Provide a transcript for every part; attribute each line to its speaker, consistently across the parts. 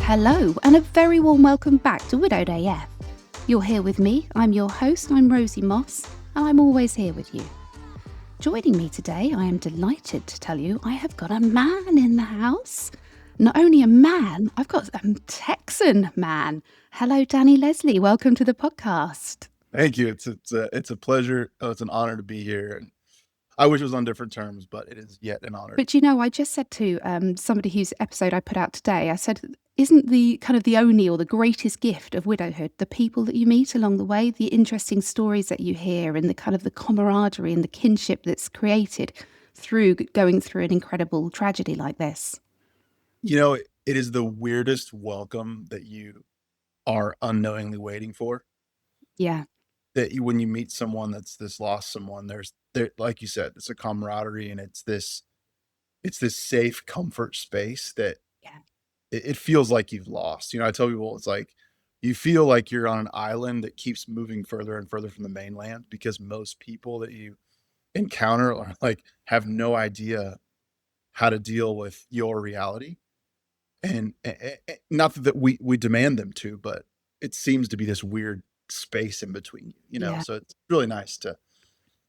Speaker 1: Hello, and a very warm welcome back to Widowed AF. You're here with me, I'm your host, I'm Rosie Moss, and I'm always here with you. Joining me today, I am delighted to tell you I have got a man in the house. Not only a man, I've got a Texan man. Hello, Danny Lesslie, welcome to the podcast.
Speaker 2: Thank you. It's a pleasure. It's an honor to be here. And I wish it was on different terms, but it is yet an honor.
Speaker 1: But you know, I just said to somebody whose episode I put out today, I said, isn't the kind of the only or the greatest gift of widowhood the people that you meet along the way, the interesting stories that you hear, and the kind of the camaraderie and the kinship that's created through going through an incredible tragedy like this?
Speaker 2: You know, it is the weirdest welcome that you are unknowingly waiting for.
Speaker 1: Yeah.
Speaker 2: That you, when you meet someone that's lost someone, there, like you said, it's a camaraderie and it's this safe comfort space that
Speaker 1: Yeah.
Speaker 2: it feels like you've lost. You know, I tell people it's like you feel like you're on an island that keeps moving further and further from the mainland because most people that you encounter are like have no idea how to deal with your reality. And not that we demand them to, but it seems to be this weird space in between, you know?
Speaker 1: Yeah.
Speaker 2: So it's really nice to,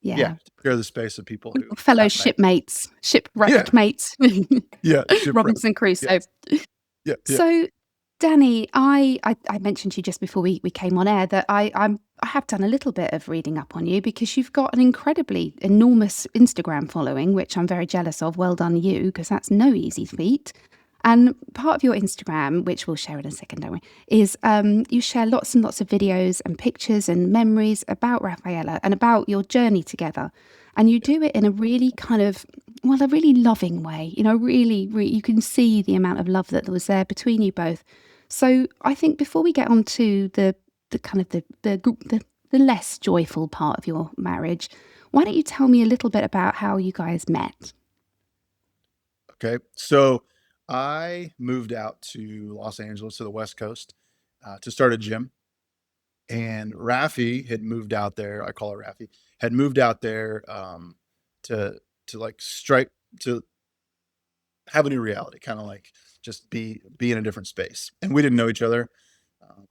Speaker 2: yeah,
Speaker 1: Yeah.
Speaker 2: to share the space with people who
Speaker 1: Fellow
Speaker 2: have an idea.
Speaker 1: shipmates,
Speaker 2: Yeah,
Speaker 1: shipwrecked mates,
Speaker 2: yeah, shipwreck.
Speaker 1: Robinson Crusoe.
Speaker 2: Yes. Yeah, yeah.
Speaker 1: So, Danny, I mentioned to you just before we came on air that I have done a little bit of reading up on you because you've got an incredibly enormous Instagram following, which I'm very jealous of. Well done, you, because that's no easy feat. And part of your Instagram, which we'll share in a second, don't we, is you share lots and lots of videos and pictures and memories about Rafaela and about your journey together. And you do it in a really kind of, well, a really loving way, you know, really, you can see the amount of love that was there between you both. So I think before we get on to the kind of the less joyful part of your marriage, why don't you tell me a little bit about how you guys met?
Speaker 2: Okay. So I moved out to Los Angeles to the West Coast to start a gym. And Raffi had moved out there. I call her Raffi. Had moved out there to like strike to have a new reality, kind of like just be in a different space. And we didn't know each other.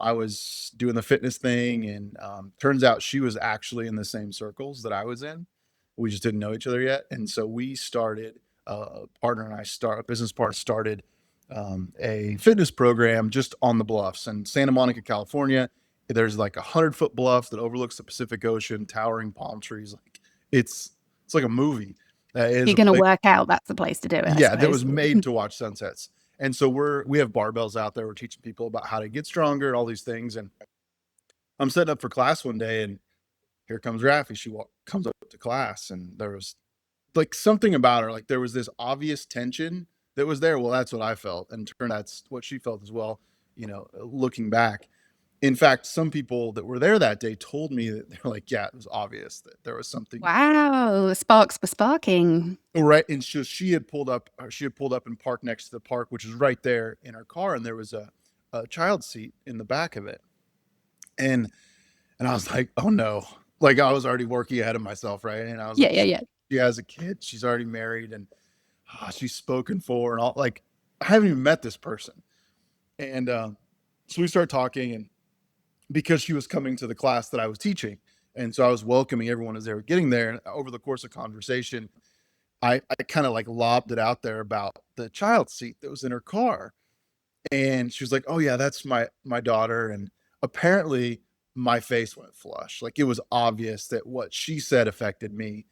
Speaker 2: I was doing the fitness thing, and turns out she was actually in the same circles that I was in. We just didn't know each other yet, and so we started. Partner and I start a business partner started a fitness program just on the bluffs in Santa Monica, California. There's like 100-foot bluff that overlooks the Pacific Ocean, towering palm trees. Like it's it's like a movie. It
Speaker 1: If
Speaker 2: is
Speaker 1: you're
Speaker 2: a
Speaker 1: going to
Speaker 2: place,
Speaker 1: work out, that's the place to do it, I
Speaker 2: yeah, that
Speaker 1: suppose.
Speaker 2: was made to watch sunsets. And so we have barbells out there. We're teaching people about how to get stronger and all these things. And I'm setting up for class one day, and here comes Raffi. Comes up to class, and there was like something about her. Like there was this obvious tension that was there. Well, that's what I felt, and turn that's what she felt as well. You know, looking back. In fact, some people that were there that day told me that they're like, yeah, it was obvious that there was something.
Speaker 1: Wow, sparks were sparking.
Speaker 2: Right, and she had pulled up and parked next to the park, which is right there in our car, and there was a child seat in the back of it. And I was like, "Oh, no." Like, I was already working ahead of myself, right? And I was
Speaker 1: Yeah,
Speaker 2: like,
Speaker 1: yeah, yeah.
Speaker 2: she has a kid, she's already married, and, she's spoken for and all like, I haven't even met this person. And, so we start talking, and because she was coming to the class that I was teaching, and so I was welcoming everyone as they were getting there, and over the course of conversation, I kinda, like, lobbed it out there about the child seat that was in her car, and she was like, "Oh, yeah, that's my daughter," and apparently, my face went flush, like, it was obvious that what she said affected me,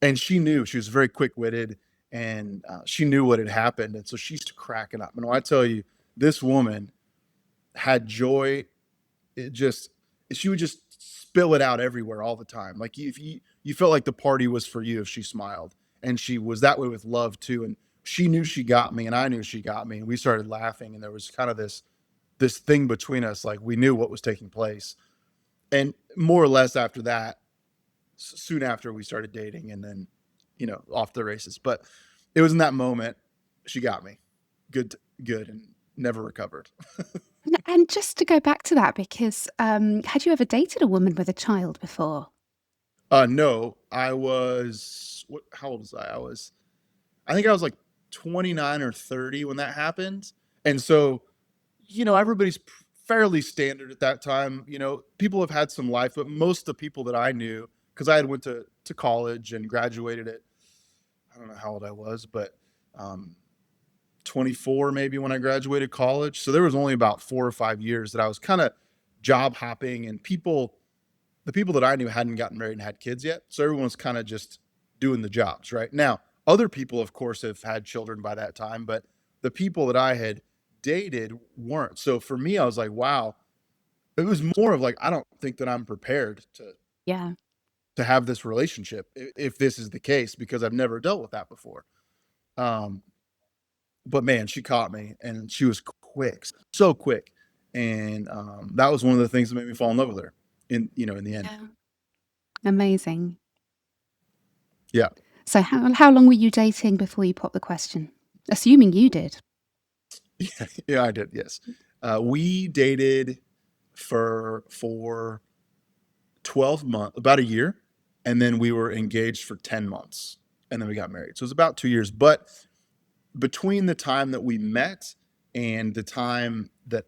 Speaker 2: and she knew, she was very quick-witted, and, she knew what had happened, and so she's cracking up, and when I tell you, this woman had joy. It just she would just spill it out everywhere all the time. Like if you felt like the party was for you if she smiled. And she was that way with love too. And she knew she got me and I knew she got me. And we started laughing and there was kind of this thing between us, like we knew what was taking place. And more or less after that, soon after we started dating and then, you know, off the races. But it was in that moment she got me. Good and never recovered.
Speaker 1: And just to go back to that, because had you ever dated a woman with a child before?
Speaker 2: No, I was how old was I? I think I was like 29 or 30 when that happened. And so everybody's fairly standard at that time. People have had some life, but most of the people that I knew, because I had went to college and graduated at, I don't know how old I was, but um, 24 maybe when I graduated college. So there was only about 4 or 5 years that I was kind of job hopping, and the people that I knew hadn't gotten married and had kids yet. So everyone was kind of just doing the jobs right now. Other people, of course, have had children by that time, but the people that I had dated weren't. So for me, I was like, wow, it was more of like, I don't think that I'm prepared
Speaker 1: Yeah.
Speaker 2: to have this relationship if this is the case, because I've never dealt with that before. Um, but man, she caught me, and she was quick, so quick. And that was one of the things that made me fall in love with her in the end.
Speaker 1: Yeah. Amazing.
Speaker 2: Yeah.
Speaker 1: So how long were you dating before you popped the question? Assuming you did.
Speaker 2: Yeah, yeah, I did. Yes. We dated for 12 months, about a year, and then we were engaged for 10 months, and then we got married. So it was about 2 years. But between the time that we met and the time that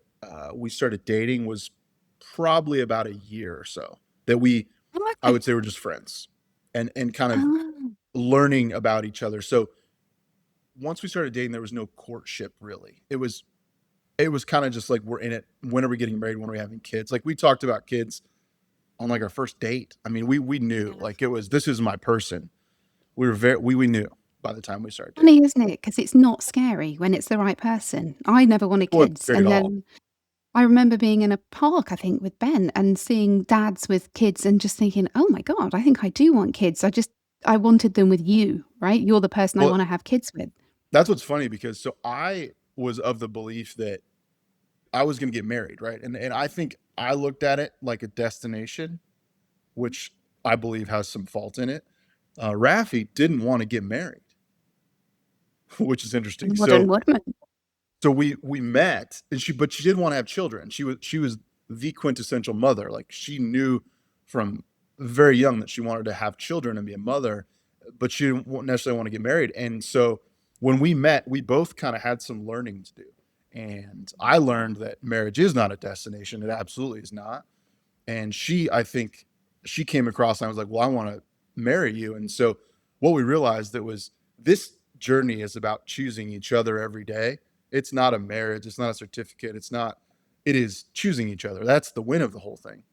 Speaker 2: we started dating was probably about a year or so that
Speaker 1: Oh,
Speaker 2: I
Speaker 1: okay.
Speaker 2: would say, we're just friends and kind of
Speaker 1: Oh,
Speaker 2: learning about each other. So once we started dating, there was no courtship really. It was kind of just like, we're in it. When are we getting married? When are we having kids? Like, we talked about kids on like our first date. I mean, we knew,
Speaker 1: yeah.
Speaker 2: like, this is my person. We were we knew by the time we started dating.
Speaker 1: Funny, isn't it? Because it's not scary when it's the right person. I never wanted
Speaker 2: It wasn't
Speaker 1: kids,
Speaker 2: scary at
Speaker 1: and
Speaker 2: all.
Speaker 1: then I remember being in a park, I think, with Ben and seeing dads with kids and just thinking, "Oh my god, I think I do want kids. I wanted them with you, right? You're the person I
Speaker 2: Well,
Speaker 1: wanna have kids with."
Speaker 2: that's what's funny, because so I was of the belief that I was going to get married, right? And I think I looked at it like a destination, which I believe has some fault in it. Raffi didn't want to get married, which is interesting.
Speaker 1: Modern woman.
Speaker 2: So we met, and but she did want to have children. She was the quintessential mother. Like, she knew from very young that she wanted to have children and be a mother, but she didn't necessarily want to get married. And so when we met, we both kind of had some learning to do. And I learned that marriage is not a destination. It absolutely is not. And I think she came across, and I was like, well, I want to marry you. And so what we realized, that was, this journey is about choosing each other every day. It's not a marriage. It's not a certificate. It is choosing each other. That's the win of the whole thing.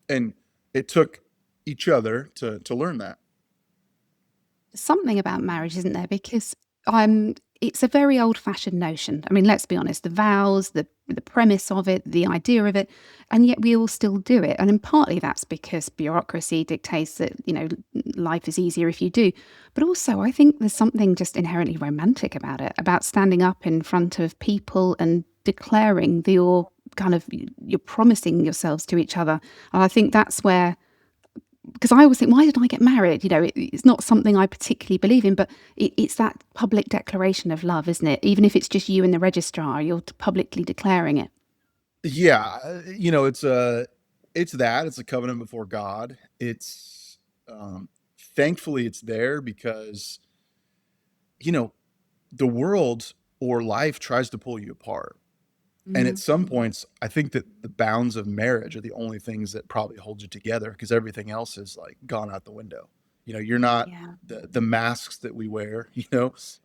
Speaker 2: And it took each other to learn that.
Speaker 1: Something about marriage, isn't there? Because it's a very old-fashioned notion. I mean, let's be honest, the vows, the premise of it, the idea of it, and yet we all still do it. And in partly that's because bureaucracy dictates that, life is easier if you do. But also, I think there's something just inherently romantic about it, about standing up in front of people and declaring that you're promising yourselves to each other. And I think that's where, because I always think, why did I get married? It's not something I particularly believe in, but it's that public declaration of love, isn't it? Even if it's just you and the registrar, you're publicly declaring it.
Speaker 2: Yeah, it's a covenant before God. It's thankfully it's there, because you know the world or life tries to pull you apart. And at
Speaker 1: Mm.
Speaker 2: some points, I think that the bounds of marriage are the only things that probably hold you together, because everything else is like gone out the window. You're not,
Speaker 1: Yeah.
Speaker 2: the masks that we wear,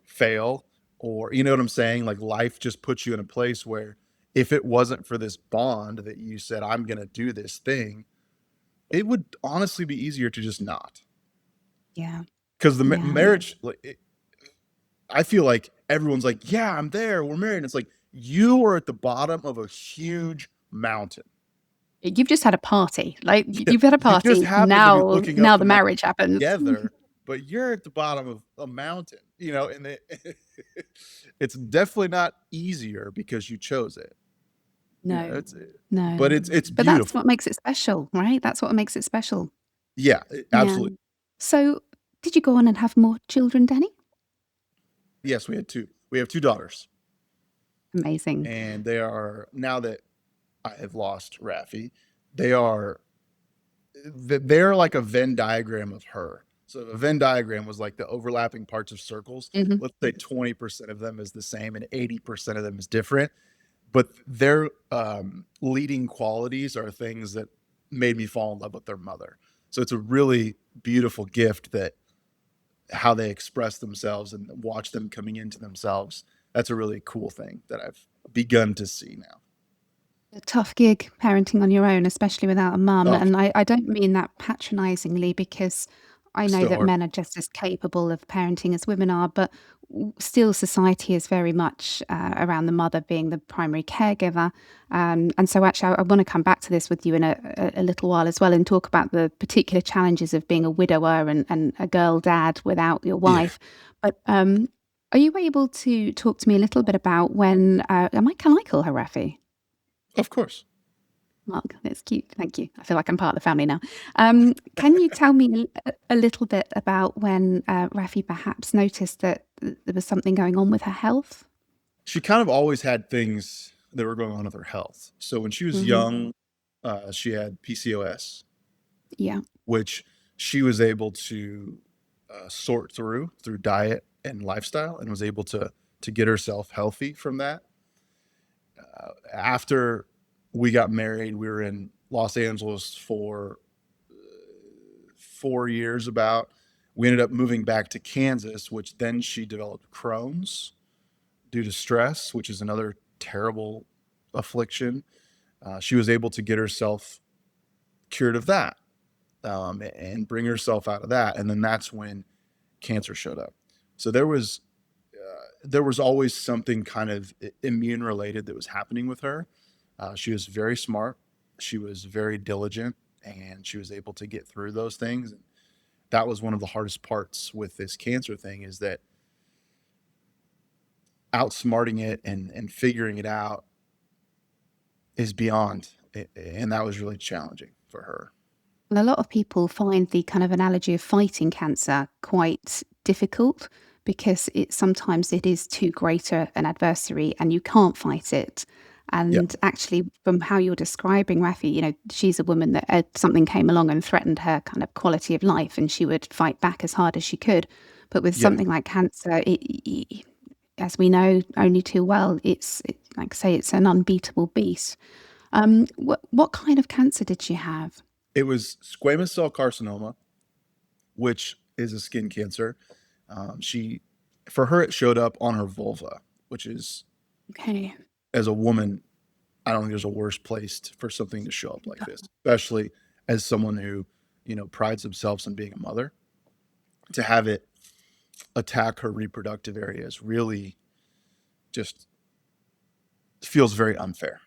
Speaker 2: fail, or you know what I'm saying? Like, life just puts you in a place where, if it wasn't for this bond that you said, I'm going to do this thing, it would honestly be easier to just not.
Speaker 1: Yeah.
Speaker 2: Because the
Speaker 1: Yeah.
Speaker 2: marriage, like, I feel like everyone's like, yeah, I'm there, we're married. And it's like, you are at the bottom of a huge mountain.
Speaker 1: You've just had a party. Like,
Speaker 2: Yeah,
Speaker 1: you've had a
Speaker 2: you just
Speaker 1: party.
Speaker 2: happen to be
Speaker 1: Now,
Speaker 2: looking up
Speaker 1: now
Speaker 2: the
Speaker 1: the
Speaker 2: mountain
Speaker 1: marriage happens.
Speaker 2: together, but you're at the bottom of a mountain, and it's definitely not easier because you chose it.
Speaker 1: No,
Speaker 2: It's but
Speaker 1: no.
Speaker 2: it's
Speaker 1: But that's what
Speaker 2: beautiful.
Speaker 1: makes it special, right? That's what makes it special.
Speaker 2: Yeah,
Speaker 1: Yeah.
Speaker 2: absolutely.
Speaker 1: So, did you go on and have more children, Danny?
Speaker 2: Yes, we had two. We have two daughters,
Speaker 1: Amazing.
Speaker 2: and they are, now that I have lost Raffi, they are they're like a Venn diagram of her. So a Venn diagram was like the overlapping parts of circles.
Speaker 1: Mhm.
Speaker 2: Let's say 20% of them is the same and 80% of them is different. but their leading qualities are things that made me fall in love with their mother. So it's a really beautiful gift that how they express themselves and watch them coming into themselves. That's a really cool thing that I've begun to see now.
Speaker 1: A tough gig parenting on your own, especially without a mum.
Speaker 2: Oh,
Speaker 1: And I don't mean that patronizingly because I know
Speaker 2: still
Speaker 1: that
Speaker 2: hard.
Speaker 1: men are just as capable of parenting as women are, but still society is very much around the mother being the primary caregiver. And so actually, I want to come back to this with you in a little while as well and talk about the particular challenges of being a widower and a girl dad without your
Speaker 2: Yeah,
Speaker 1: wife. But are you able to talk to me a little bit about when, can I call her Raffi?
Speaker 2: of course.
Speaker 1: Mark, that's cute. Thank you. I feel like I'm part of the family now. Can you tell me a little bit about when Raffi perhaps noticed that there was something going on with her health?
Speaker 2: She kind of always had things that were going on with her health. So when she was
Speaker 1: Hmm.
Speaker 2: young, she had PCOS,
Speaker 1: Yeah.
Speaker 2: which she was able to sort through diet and lifestyle, and was able to get herself healthy from that. After we got married, we were in Los Angeles for 4 years about. We ended up moving back to Kansas, which then she developed Crohn's due to stress, which is another terrible affliction. She was able to get herself cured of that, and bring herself out of that. And then that's when cancer showed up. So there was always something kind of immune related that was happening with her. She was very smart. She was very diligent, and she was able to get through those things. And that was one of the hardest parts with this cancer thing, is that outsmarting it and figuring it out is beyond. And that was really challenging for her.
Speaker 1: And a lot of people find the kind of analogy of fighting cancer quite difficult because sometimes it is too great an adversary and you can't fight it.
Speaker 2: Yeah.
Speaker 1: And actually, from how you're describing Raffi, she's a woman that something came along and threatened her kind of quality of life, and she would fight back as hard as she could. But with
Speaker 2: Yeah.
Speaker 1: something like cancer, as we know only too well, like I say, it's an unbeatable beast. What kind of cancer did she have?
Speaker 2: It was squamous cell carcinoma, which is a skin cancer. She, for her, it showed up on her vulva, which is,
Speaker 1: Okay.
Speaker 2: as a woman, I don't think there's a worse place for something to show up like this, especially as someone who, prides themselves on being a mother. To have it attack her reproductive areas really just feels very unfair.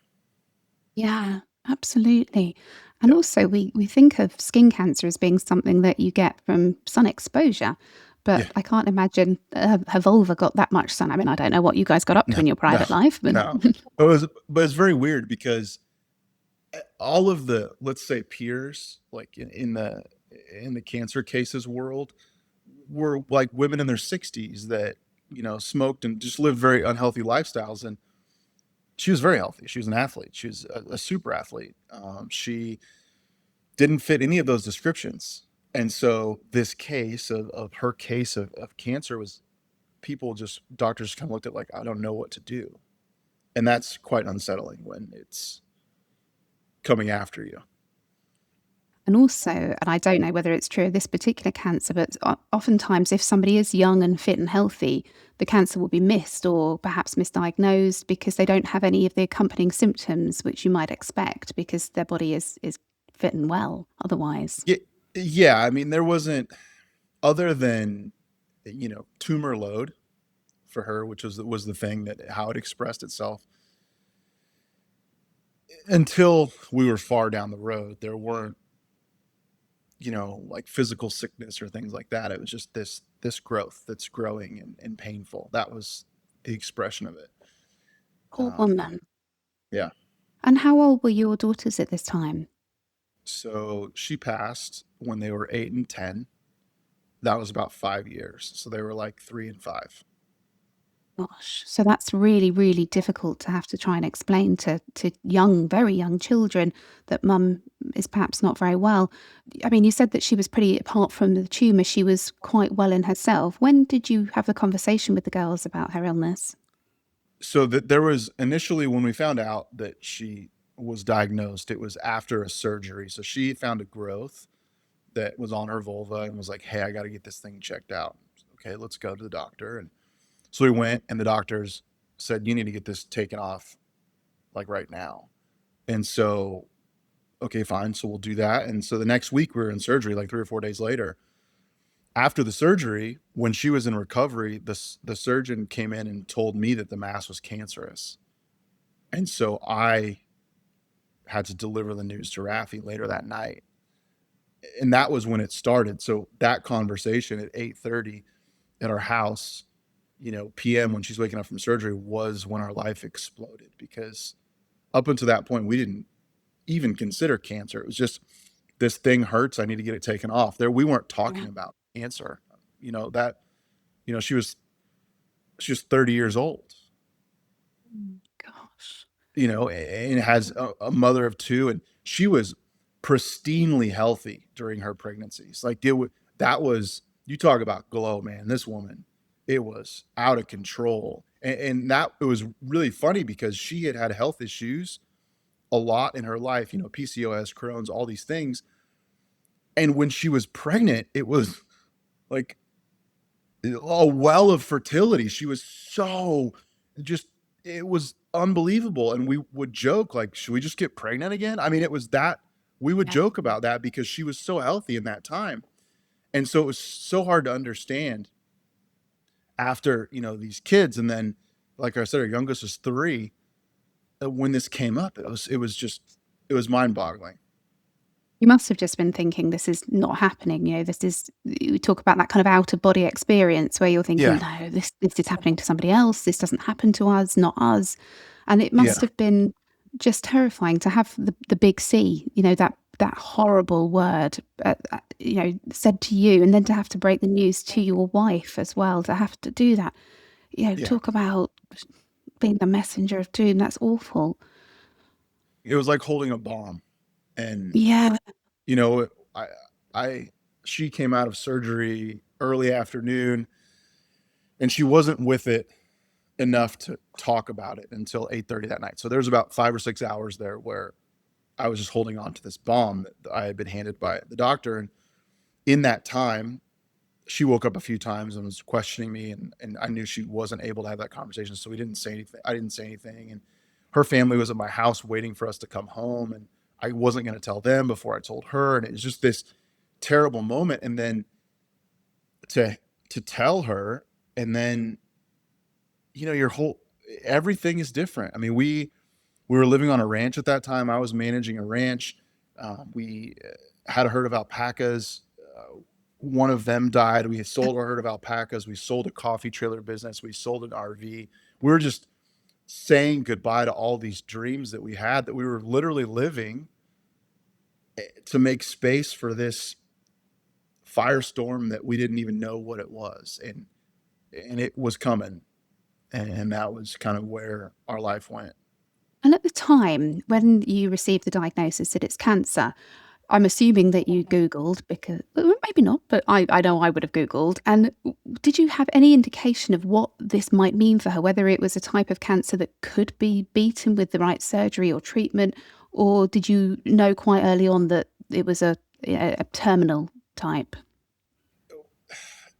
Speaker 1: Yeah, absolutely. And
Speaker 2: Yeah.
Speaker 1: also, we think of skin cancer as being something that you get from sun exposure,
Speaker 2: Yeah.
Speaker 1: but I can't imagine her vulva got that much sun. I mean, I don't know what you guys got up to
Speaker 2: No,
Speaker 1: in your
Speaker 2: no,
Speaker 1: private life, but
Speaker 2: no. But it's very weird because all of the, let's say, peers, like in the cancer cases world, were like women in their 60s that, smoked and just lived very unhealthy lifestyles. And she was very healthy. She was an athlete. She was a super athlete. She didn't fit any of those descriptions. And so this case of her case of cancer was, doctors kind of looked at like, I don't know what to do. And that's quite unsettling when it's coming after you.
Speaker 1: and also, and I don't know whether it's true of this particular cancer, but oftentimes if somebody is young and fit and healthy, the cancer will be missed or perhaps misdiagnosed because they don't have any of the accompanying symptoms which you might expect because their body is fit and well otherwise.
Speaker 2: Yeah, yeah. I mean, there wasn't, other than, tumor load for her, which was the thing that how it expressed itself. Until we were far down the road, there weren't, like physical sickness or things like that. It was just this growth that's growing and painful. That was the expression of it.
Speaker 1: Poor
Speaker 2: Um,
Speaker 1: woman.
Speaker 2: yeah.
Speaker 1: And how old were your daughters at this time?
Speaker 2: So she passed when they were 8 and 10. That was about 5 years. So they were like 3 and 5.
Speaker 1: Gosh, so that's really, really difficult to have to try and explain to young, very young children that mum is perhaps not very well. I mean, you said that she was pretty, apart from the tumour, she was quite well in herself. When did you have the conversation with the girls about her illness?
Speaker 2: So that there was initially, when we found out that she was diagnosed, it was after a surgery. So she found a growth that was on her vulva and was like, "Hey, I got to get this thing checked out." Okay, let's go to the doctor. And so we went, and the doctors said, "You need to get this taken off like right now." And so, okay, fine. So we'll do that. And so the next week we were in surgery, like 3 or 4 days later. After the surgery, when she was in recovery, the surgeon came in and told me that the mass was cancerous. And so I had to deliver the news to Raffi later that night. And that was when it started. So that conversation at 8:30 at our house, PM, when she's waking up from surgery, was when our life exploded, because up until that point we didn't even consider cancer. It was just, this thing hurts, I need to get it taken off. There, we weren't
Speaker 1: Yeah.
Speaker 2: talking about cancer. That, she was 30 years old,
Speaker 1: Gosh.
Speaker 2: and has a mother of two, and she was pristinely healthy during her pregnancies. Like, that was, you talk about glow, man. This woman, it was out of control, and that, it was really funny because she had had health issues a lot in her life, PCOS, Crohn's, all these things. And when she was pregnant, it was like a well of fertility. She was so, just, it was unbelievable. And we would joke, like, should we just get pregnant again? I mean, it was that, we would
Speaker 1: Yeah.
Speaker 2: joke about that because she was so healthy in that time. And so it was so hard to understand after, these kids. And then, like I said, our youngest was 3. When this came up, it was mind boggling.
Speaker 1: You must have just been thinking, "This is not happening," this is you talk about that kind of out of body experience where you're thinking,
Speaker 2: Yeah.
Speaker 1: "No, this is happening to somebody else. This doesn't happen to us, not us." And it must
Speaker 2: Yeah.
Speaker 1: have been just terrifying to have the big C, that horrible word, said to you, and then to have to break the news to your wife as well, to have to do that.
Speaker 2: Yeah.
Speaker 1: Talk about being the messenger of doom. That's awful.
Speaker 2: It was like holding a bomb. And,
Speaker 1: Yeah.
Speaker 2: you know, I, she came out of surgery early afternoon, and she wasn't with it enough to talk about it until 8:30 that night. So there's about 5 or 6 hours there where I was just holding on to this bomb that I had been handed by the doctor. And in that time, she woke up a few times and was questioning me, and I knew she wasn't able to have that conversation. So we didn't say anything. I didn't say anything. And her family was at my house waiting for us to come home. And I wasn't going to tell them before I told her. And it was just this terrible moment. And then to, tell her, and then, your whole, everything is different. I mean, we were living on a ranch at that time. I was managing a ranch. We had a herd of alpacas. One of them died. We had sold our herd of alpacas. We sold a coffee trailer business. We sold an RV. We were just saying goodbye to all these dreams that we had, that we were literally living to make space for this firestorm that we didn't even know what it was. And it was coming. And that was kind of where our life went.
Speaker 1: And at the time when you received the diagnosis that it's cancer, I'm assuming that you Googled because maybe not, but I know I would have Googled. And did you have any indication of what this might mean for her, whether it was a type of cancer that could be beaten with the right surgery or treatment, or did you know quite early on that it was a terminal type?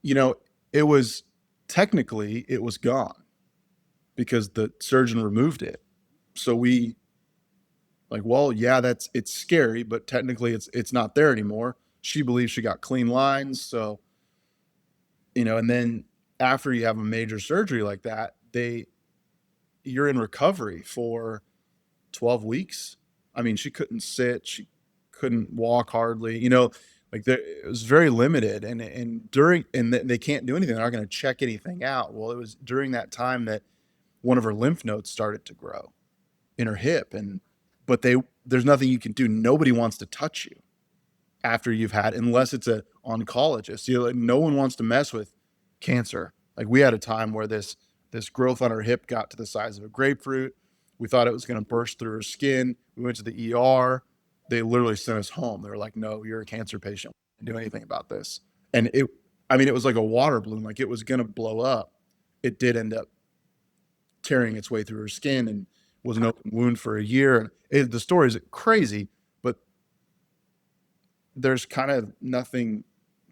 Speaker 2: You know, it was, technically it was gone because the surgeon removed it. So we, like, well, yeah, it's scary, but technically it's not there anymore. She believes she got clean lines. So, and then after you have a major surgery like that, you're in recovery for 12 weeks. I mean, she couldn't sit, she couldn't walk hardly, like, there, it was very limited. And they can't do anything. They're not going to check anything out. Well, it was during that time that one of her lymph nodes started to grow in her hip. And but there's nothing you can do. Nobody wants to touch you after you've had, unless it's a oncologist. Like, no one wants to mess with cancer. Like, we had a time where this growth on her hip got to the size of a grapefruit. We thought it was going to burst through her skin. We went to the ER. They literally sent us home. They were like, "No, you're a cancer patient. We can't do anything about this." And I mean, it was like a water balloon. Like, it was going to blow up. It did end up tearing its way through her skin and was an open wound for a year. And the story is crazy, but there's kind of nothing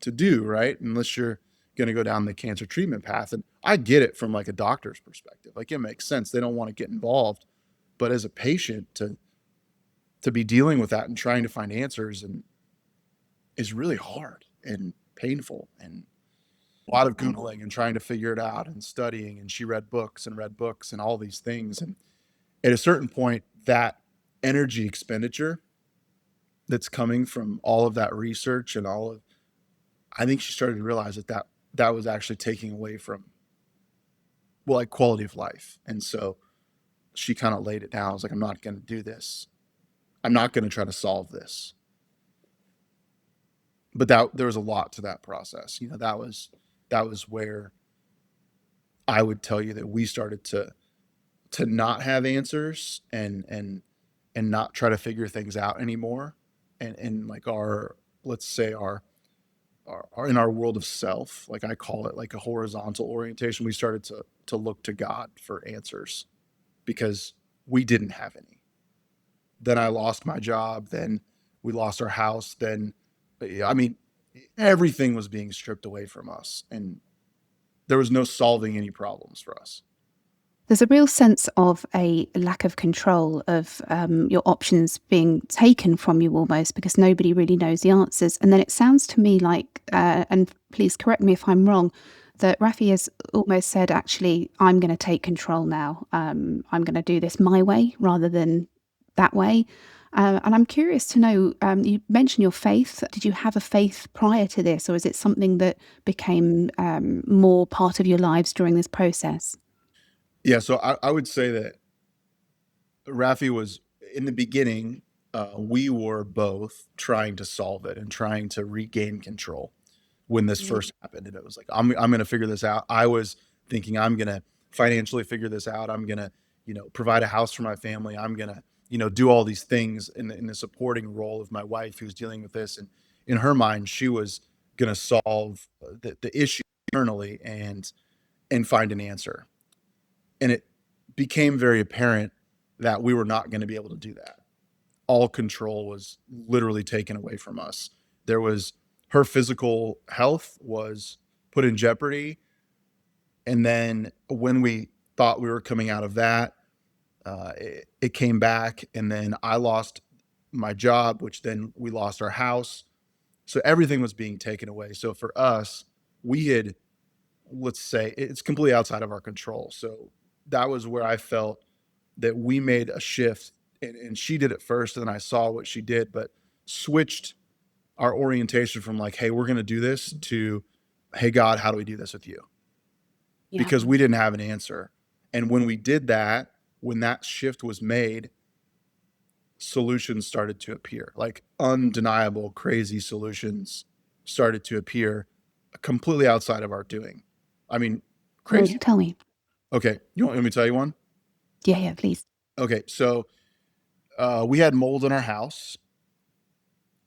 Speaker 2: to do, right? Unless you're going to go down the cancer treatment path. And I get it from like a doctor's perspective. Like it makes sense. They don't want to get involved, but as a patient to be dealing with that and trying to find answers and is really hard and painful and a lot of Googling and trying to figure it out and studying. And she read books and all these things. And at a certain point, that energy expenditure that's coming from all of that research and all of, I think she started to realize that was actually taking away from, well, like quality of life. And so she kind of laid it down. I was like, I'm not going to do this. I'm not going to try to solve this. But there was a lot to that process. You know, that was where I would tell you that we started to not have answers and not try to figure things out anymore. And like let's say our in our world of self, like I call it like a horizontal orientation, we started to look to God for answers because we didn't have any. Then I lost my job. Then we lost our house. Then, I mean, everything was being stripped away from us, and there was no solving any problems for us.
Speaker 1: There's a real sense of a lack of control of your options being taken from you almost because nobody really knows the answers. And then it sounds to me like, and please correct me if I'm wrong, that Raffi has almost said, actually, I'm going to take control now. I'm going to do this my way rather than that way. And I'm curious to know, you mentioned your faith. Did you have a faith prior to this, or is it something that became more part of your lives during this process?
Speaker 2: Yeah, so I would say that Raffi was in the beginning. We were both trying to solve it and trying to regain control when this
Speaker 1: Mm.
Speaker 2: first happened, and it was like I'm going to figure this out. I was thinking I'm going to financially figure this out. I'm going to provide a house for my family. I'm going to do all these things in the supporting role of my wife who's dealing with this, and in her mind she was going to solve the issue internally and find an answer. And it became very apparent that we were not going to be able to do that. All control was literally taken away from us. There was her physical health was put in jeopardy. And then when we thought we were coming out of that, it came back. And then I lost my job, which then we lost our house. So everything was being taken away. So for us, we had, let's say, it's completely outside of our control. So that was where I felt that we made a shift, and she did it first, and then I saw what she did, but switched our orientation from like, hey, we're going to do this to, hey, God, how do we do this with you?
Speaker 1: Yeah.
Speaker 2: Because we didn't have an answer. And when we did that, when that shift was made, solutions started to appear, like undeniable, crazy solutions started to appear completely outside of our doing. I mean, crazy.
Speaker 1: Tell me.
Speaker 2: Okay. You want me to tell you one?
Speaker 1: Yeah, yeah, please.
Speaker 2: Okay. So we had mold in our house,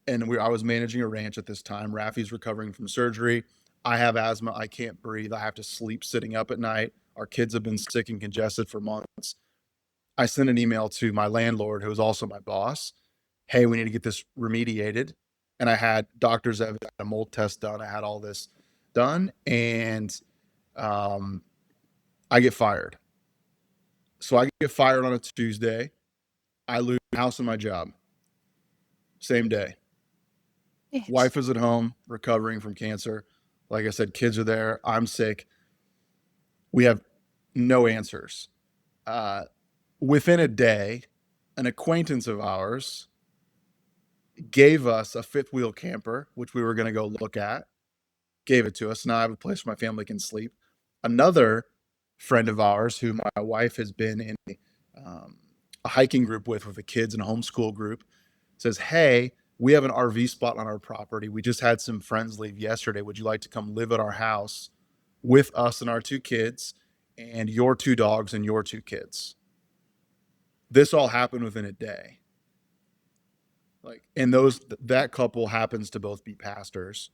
Speaker 2: and I was managing a ranch at this time. Raffi's recovering from surgery. I have asthma. I can't breathe. I have to sleep sitting up at night. Our kids have been sick and congested for months. I sent an email to my landlord, who is also my boss. Hey, we need to get this remediated. And I had doctor's evidence, a mold test done. I had all this done, and um, I get fired. So I get fired on a Tuesday. I lose my house and my job. Same day.
Speaker 1: Yes.
Speaker 2: Wife is at home recovering from cancer. Like I said, kids are there. I'm sick. We have no answers. Uh, Within a day, an acquaintance of ours gave us a fifth wheel camper, which we were going to go look at, gave it to us. Now I have a place where my family can sleep. Another friend of ours, who my wife has been in um, a hiking group with the kids and a homeschool group, says, hey, we have an RV spot on our property. We just had some friends leave yesterday. Would you like to come live at our house with us and our two kids and your two dogs and your two kids? This all happened within a day. Like, and that couple happens to both be pastors,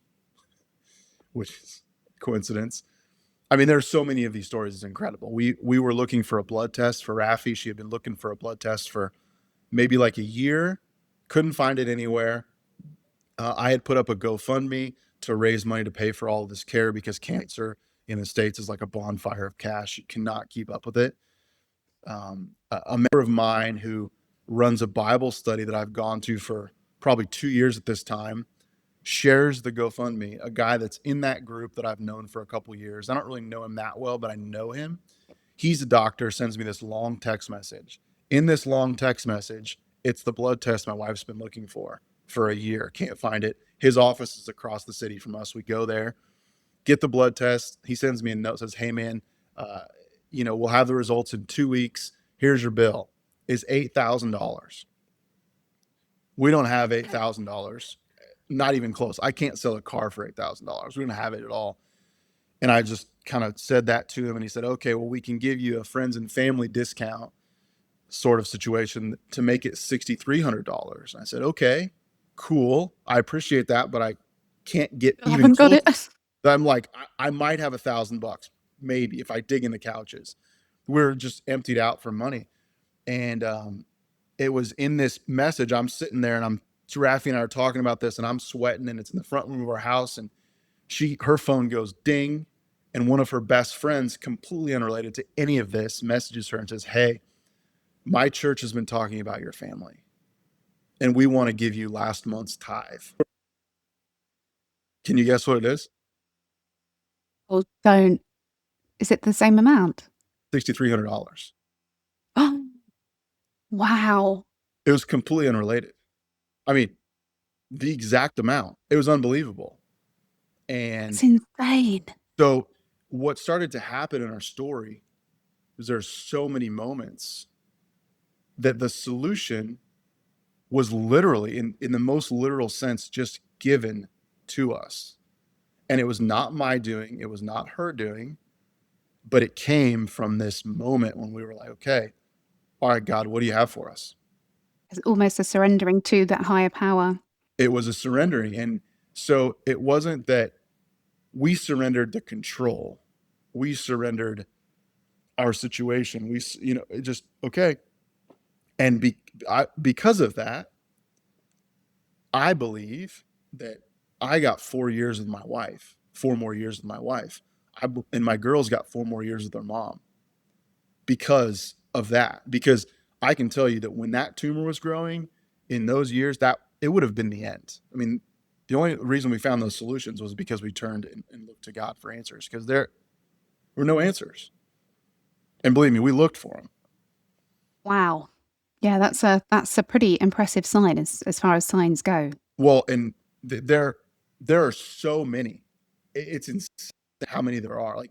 Speaker 2: which is coincidence. I mean, there's so many of these stories. It's incredible. We were looking for a blood test for Raffi. She had been looking for a blood test for maybe like a year, couldn't find it anywhere. I had put up a GoFundMe to raise money to pay for all of this care because cancer in the States is like a bonfire of cash. You cannot keep up with it. A member of mine who runs a Bible study that I've gone to for probably 2 years at this time shares the GoFundMe, a guy that's in that group that I've known for a couple years. I don't really know him that well, but I know him. He's a doctor, sends me this long text message. In this long text message, it's the blood test my wife's been looking for a year. Can't find it. His office is across the city from us. We go there, get the blood test. He sends me a note, says, "Hey man, we'll have the results in 2 weeks. Here's your bill." Is $8,000. We don't have $8,000. Not even close. I can't sell a car for $8,000. We don't have it at all. And I just kind of said that to him, and he said, "Okay, well, we can give you a friends and family discount sort of situation to make it $6,300. I said, "Okay, cool. I appreciate that, but I can't get
Speaker 1: I
Speaker 2: even
Speaker 1: haven't got
Speaker 2: close."
Speaker 1: it.
Speaker 2: I'm like, I might have $1,000 maybe if I dig in the couches. We're just emptied out for money. And it was in this message. I'm sitting there and Raffi and I are talking about this, and I'm sweating, and it's in the front room of our house. And her phone goes ding, and one of her best friends, completely unrelated to any of this, messages her and says, "Hey, my church has been talking about your family, and we want to give you last month's tithe." Can you guess what it is?
Speaker 1: Or don't. Is it the same amount?
Speaker 2: $6,300.
Speaker 1: Oh, wow.
Speaker 2: It was completely unrelated. I mean, the exact amount. It was unbelievable.
Speaker 1: That's
Speaker 2: And
Speaker 1: insane.
Speaker 2: so what started to happen in our story is there's so many moments that the solution was literally, in the most literal sense, just given to us. And it was not my doing, it was not her doing, but it came from this moment when we were like, "Okay, all right, God, what do you have for us?"
Speaker 1: It's almost a surrendering to that higher power.
Speaker 2: It was a surrendering. And so it wasn't that we surrendered the control, we surrendered our situation. It just, okay. And because of that, I believe that I got 4 years with my wife, 4 more years with my wife. And my girls got 4 more years with their mom because of that. Because I can tell you that when that tumor was growing in those years, that it would have been the end. I mean, the only reason we found those solutions was because we turned and looked to God for answers, because there were no answers. And believe me, we looked for them.
Speaker 1: Wow. Yeah, that's a pretty impressive sign as far as signs go.
Speaker 2: Well, and there are so many. It's insane how many there are. Like,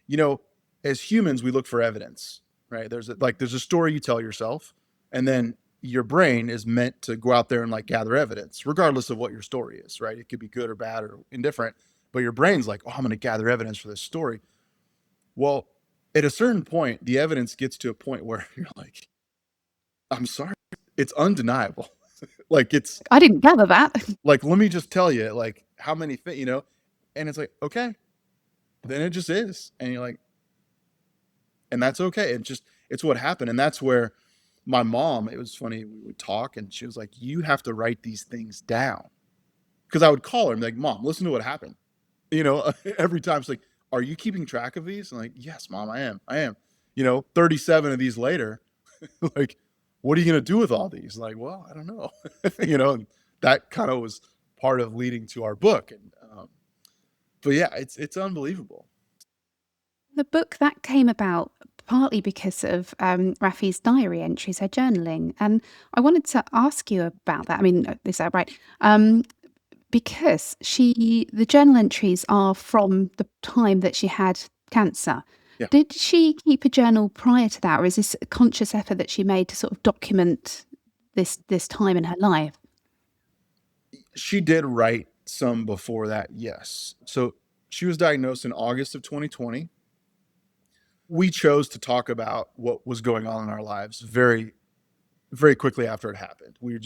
Speaker 2: you know, as humans, we look for evidence, right? There's a story you tell yourself, and then your brain is meant to go out there and like gather evidence, regardless of what your story is, right? It could be good or bad or indifferent, but your brain's like, "Oh, I'm going to gather evidence for this story." Well, at a certain point, the evidence gets to a point where you're like, "I'm sorry, it's undeniable." Like it's
Speaker 1: I didn't gather that.
Speaker 2: like, let me just tell you, like, how many things, and it's like, okay, then it just is. And you're like, and that's okay. It's what happened. And that's where my mom, it was funny, we would talk and she was like, "You have to write these things down." Cause I would call her and be like, "Mom, listen to what happened." Every time she's like, "Are you keeping track of these?" I'm like, "Yes, Mom, I am. I am." 37 of these later, like, "What are you going to do with all these?" Like, "Well, I don't know." And that kind of was part of leading to our book. But yeah, it's unbelievable.
Speaker 1: The book that came about partly because of Raffi's diary entries, her journaling, and I wanted to ask you about that. I mean, is that right? Because the journal entries are from the time that she had cancer.
Speaker 2: Yeah.
Speaker 1: Did she keep a journal prior to that, or is this a conscious effort that she made to sort of document this time in her life?
Speaker 2: She did write some before that, yes. So she was diagnosed in August of 2020. We chose to talk about what was going on in our lives very, very quickly after it happened. We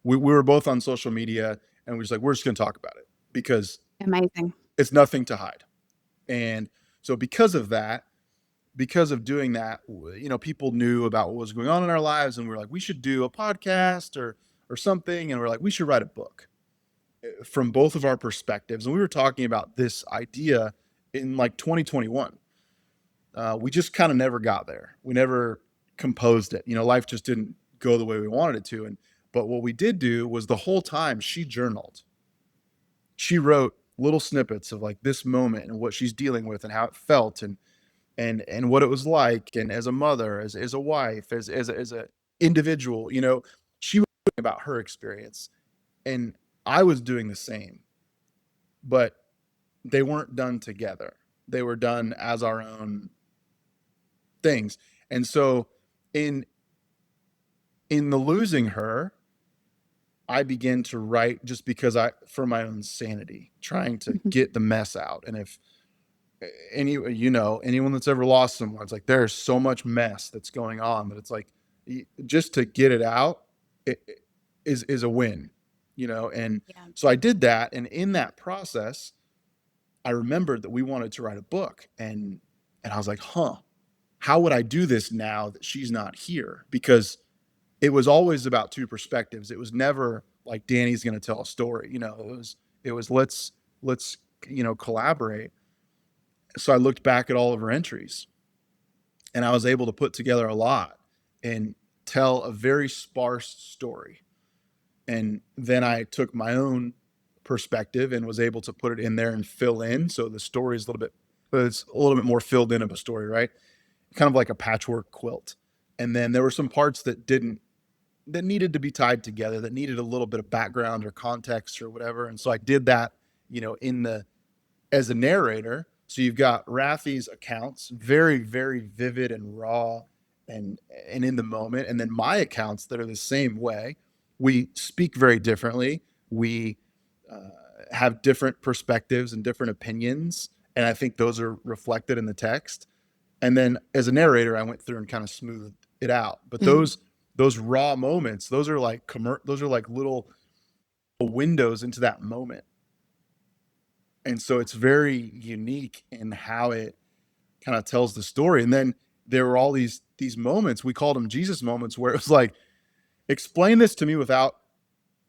Speaker 2: were both on social media, and we're just going to talk about it because
Speaker 1: Amazing.
Speaker 2: it's nothing to hide. And So because of that, because of doing that, people knew about what was going on in our lives, and we were like, we should do a podcast or something, and we're like, we should write a book from both of our perspectives. And we were talking about this idea in like 2021. We just kind of never got there. We never composed it. Life just didn't go the way we wanted it to. But what we did do was the whole time she journaled. She wrote little snippets of like this moment and what she's dealing with and how it felt and what it was like, and as a mother, as a wife, as a individual, she was talking about her experience, and I was doing the same, but they weren't done together. They were done as our own things. And so in the losing her, I began to write just because for my own sanity, trying to
Speaker 1: Mhm.
Speaker 2: get the mess out. And if anyone that's ever lost someone, it's like there's so much mess that's going on that it's like just to get it out is a win. And
Speaker 1: Yeah.
Speaker 2: so I did that, and in that process I remembered that we wanted to write a book, and I was like, how would I do this now that she's not here? Because it was always about two perspectives. It was never like Danny's going to tell a story. It was let's collaborate. So I looked back at all of her entries, and I was able to put together a lot and tell a very sparse story. And then I took my own perspective and was able to put it in there and fill in. So the story is it's a little bit more filled in of a story, right? Kind of like a patchwork quilt. And then there were some parts that needed to be tied together, that needed a little bit of background or context or whatever. And so I did that, as a narrator. So you've got Raffi's accounts, very, very vivid and raw and in the moment. And then my accounts that are the same way. We speak very differently. We have different perspectives and different opinions. And I think those are reflected in the text. And then as a narrator, I went through and kind of smoothed it out. But
Speaker 1: Mm.
Speaker 2: those raw moments, those are like little windows into that moment. And so it's very unique in how it kind of tells the story. And then there were all these moments, we called them Jesus moments, where it was like, explain this to me without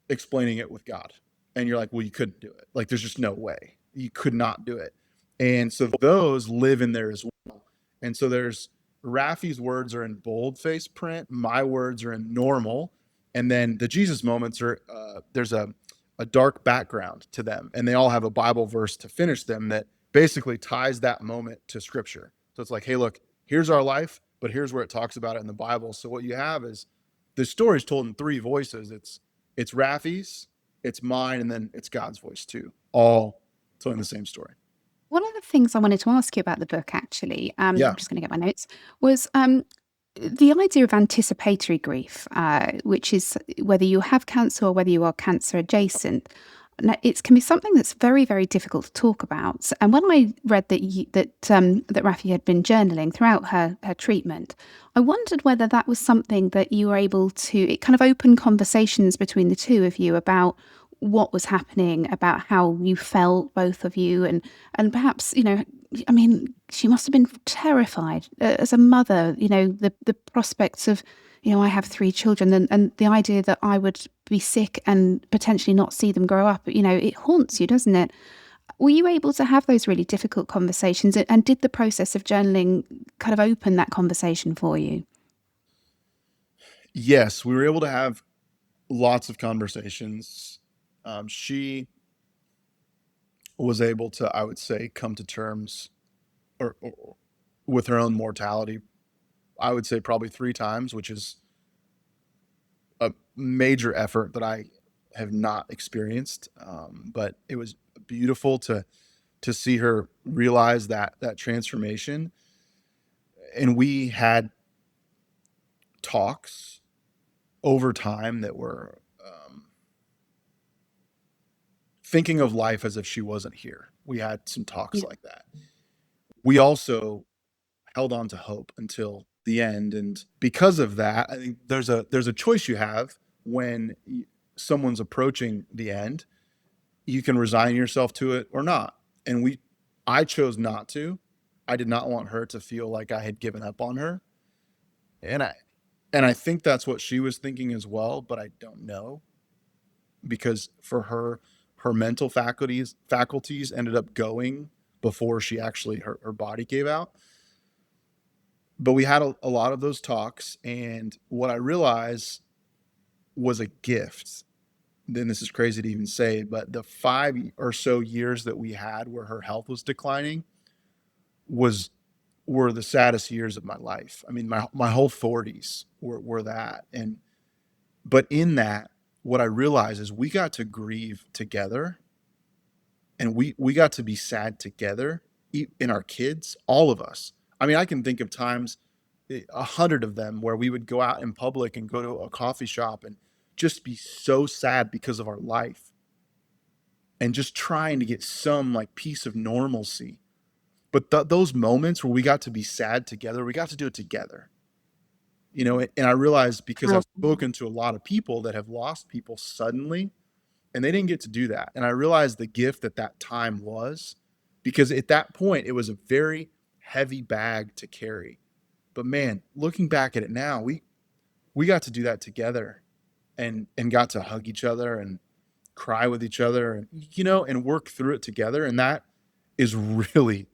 Speaker 2: explaining it with God. And you're like, well, you couldn't do it. Like, there's just no way. You could not do it. And so those live in there as well. And so there's Raffi's words are in boldface print. My words are in normal. And then the Jesus moments are, there's a dark background to them. And they all have a Bible verse to finish them that basically ties that moment to scripture. So it's like, hey, look, here's our life, but here's where it talks about it in the Bible. So what you have is the story is told in three voices. It's Raffi's, it's mine, and then it's God's voice too, all telling the same story.
Speaker 1: One of the things I wanted to ask you about the book, actually,
Speaker 2: Yeah.
Speaker 1: I'm just going to get my notes, was the idea of anticipatory grief, which is whether you have cancer or whether you are cancer adjacent. Now, it can be something that's very, very difficult to talk about. And when I read that Raffi had been journaling throughout her treatment, I wondered whether that was something that you were able to. It kind of opened conversations between the two of you about what was happening, about how you felt, both of you, and perhaps, I mean, she must have been terrified as a mother. The prospects of, I have three children, and the idea that I would be sick and potentially not see them grow up, it haunts you, doesn't it? Were you able to have those really difficult conversations, and did the process of journaling kind of open that conversation for you?
Speaker 2: Yes, we were able to have lots of conversations. She was able to, I would say, come to terms or with her own mortality. I would say probably three times, which is a major effort that I have not experienced. But it was beautiful to see her realize that transformation. And we had talks over time that were thinking of life as if she wasn't here. We had some talks
Speaker 1: Yeah.
Speaker 2: like that. We also held on to hope until the end, and because of that, I think there's a choice you have when someone's approaching the end. You can resign yourself to it or not. And I chose not to. I did not want her to feel like I had given up on her. And I think that's what she was thinking as well, but I don't know, because for her, her mental faculties ended up going before she actually, her body gave out. But we had a lot of those talks, and what I realized was a gift. Then this is crazy to even say, but the 5 or so years that we had where her health was declining was were the saddest years of my life. I mean, my whole 40s were that. And but in that, what I realized is we got to grieve together, and we got to be sad together, in our kids, all of us. I mean, I can think of times, 100 of them, where we would go out in public and go to a coffee shop and just be so sad because of our life, and just trying to get some like piece of normalcy. But those moments where we got to be sad together, we got to do it together. And I realized, because I've
Speaker 1: Powerful.
Speaker 2: spoken to a lot of people that have lost people suddenly, and they didn't get to do that. And I realized the gift that that time was, because at that point it was a very heavy bag to carry. But man, looking back at it now, we got to do that together, and got to hug each other and cry with each other, and and work through it together, and that is really,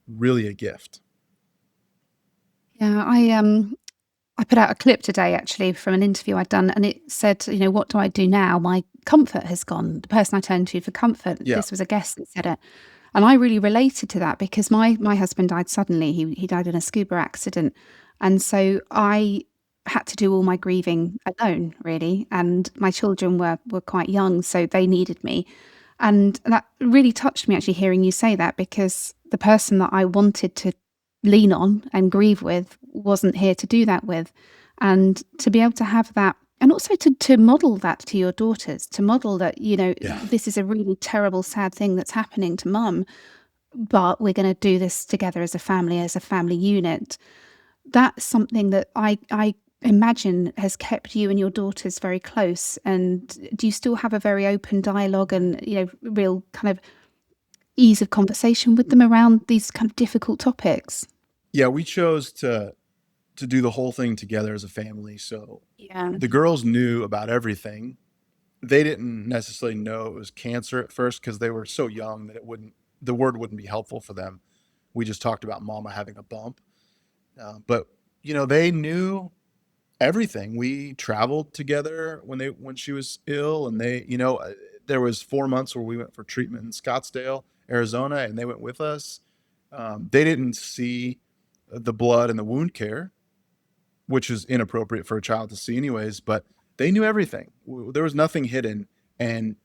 Speaker 2: really a gift.
Speaker 1: Yeah, I put out a clip today actually from an interview I'd done, and it said, "What do I do now? My comfort has gone. The person I turn to for comfort."
Speaker 2: Yeah.
Speaker 1: This was a guest that said it, and I really related to that because my husband died suddenly. He died in a scuba accident, and so I had to do all my grieving alone, really. And my children were quite young, so they needed me, and that really touched me actually hearing you say that, because the person that I wanted to lean on and grieve with wasn't here to do that with. And to be able to have that, and also to model that to your daughters, to model that,
Speaker 2: Yeah.
Speaker 1: this is a really terrible, sad thing that's happening to mum, but we're going to do this together as a family unit. That's something that I imagine has kept you and your daughters very close. And do you still have a very open dialogue and, real kind of ease of conversation with them around these kind of difficult topics?
Speaker 2: Yeah, we chose to do the whole thing together as a family. So
Speaker 1: Yeah.
Speaker 2: the girls knew about everything. They didn't necessarily know it was cancer at first, because they were so young that the word wouldn't be helpful for them. We just talked about mama having a bump. But they knew everything. We traveled together when she was ill, and there was 4 months where we went for treatment in Scottsdale, Arizona, and they went with us. They didn't see the blood and the wound care, which is inappropriate for a child to see anyways, but they knew everything. There was nothing hidden. And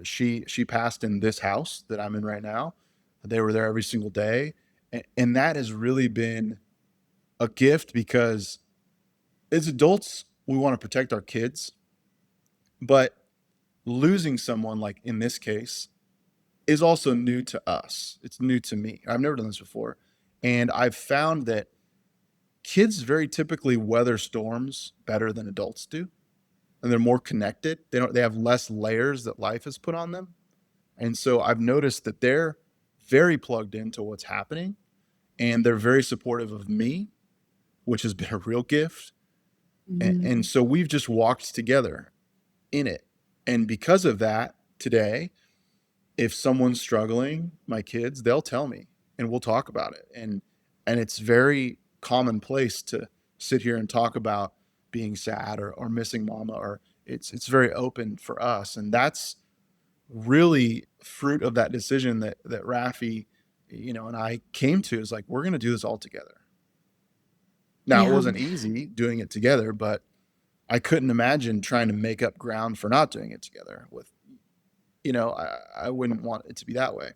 Speaker 2: she passed in this house that I'm in right now. They were there every single day. And that has really been a gift, because as adults, we want to protect our kids, but losing someone, like in this case, is also new to us. It's new to me. I've never done this before. And I've found that kids very typically weather storms better than adults do, and they're more connected. They have less layers that life has put on them. And so I've noticed that they're very plugged into what's happening, and they're very supportive of me, which has been a real gift. And
Speaker 1: Mm.
Speaker 2: so we've just walked together in it. And because of that, today, if someone's struggling, my kids, they'll tell me, and we'll talk about it. And it's very commonplace to sit here and talk about being sad, or missing mama, or it's very open for us. And that's really fruit of that decision that Raffi, and I came to, is like, we're going to do this all together. Now, it
Speaker 1: Yeah.
Speaker 2: wasn't easy doing it together, but I couldn't imagine trying to make up ground for not doing it together with, I wouldn't want it to be that way.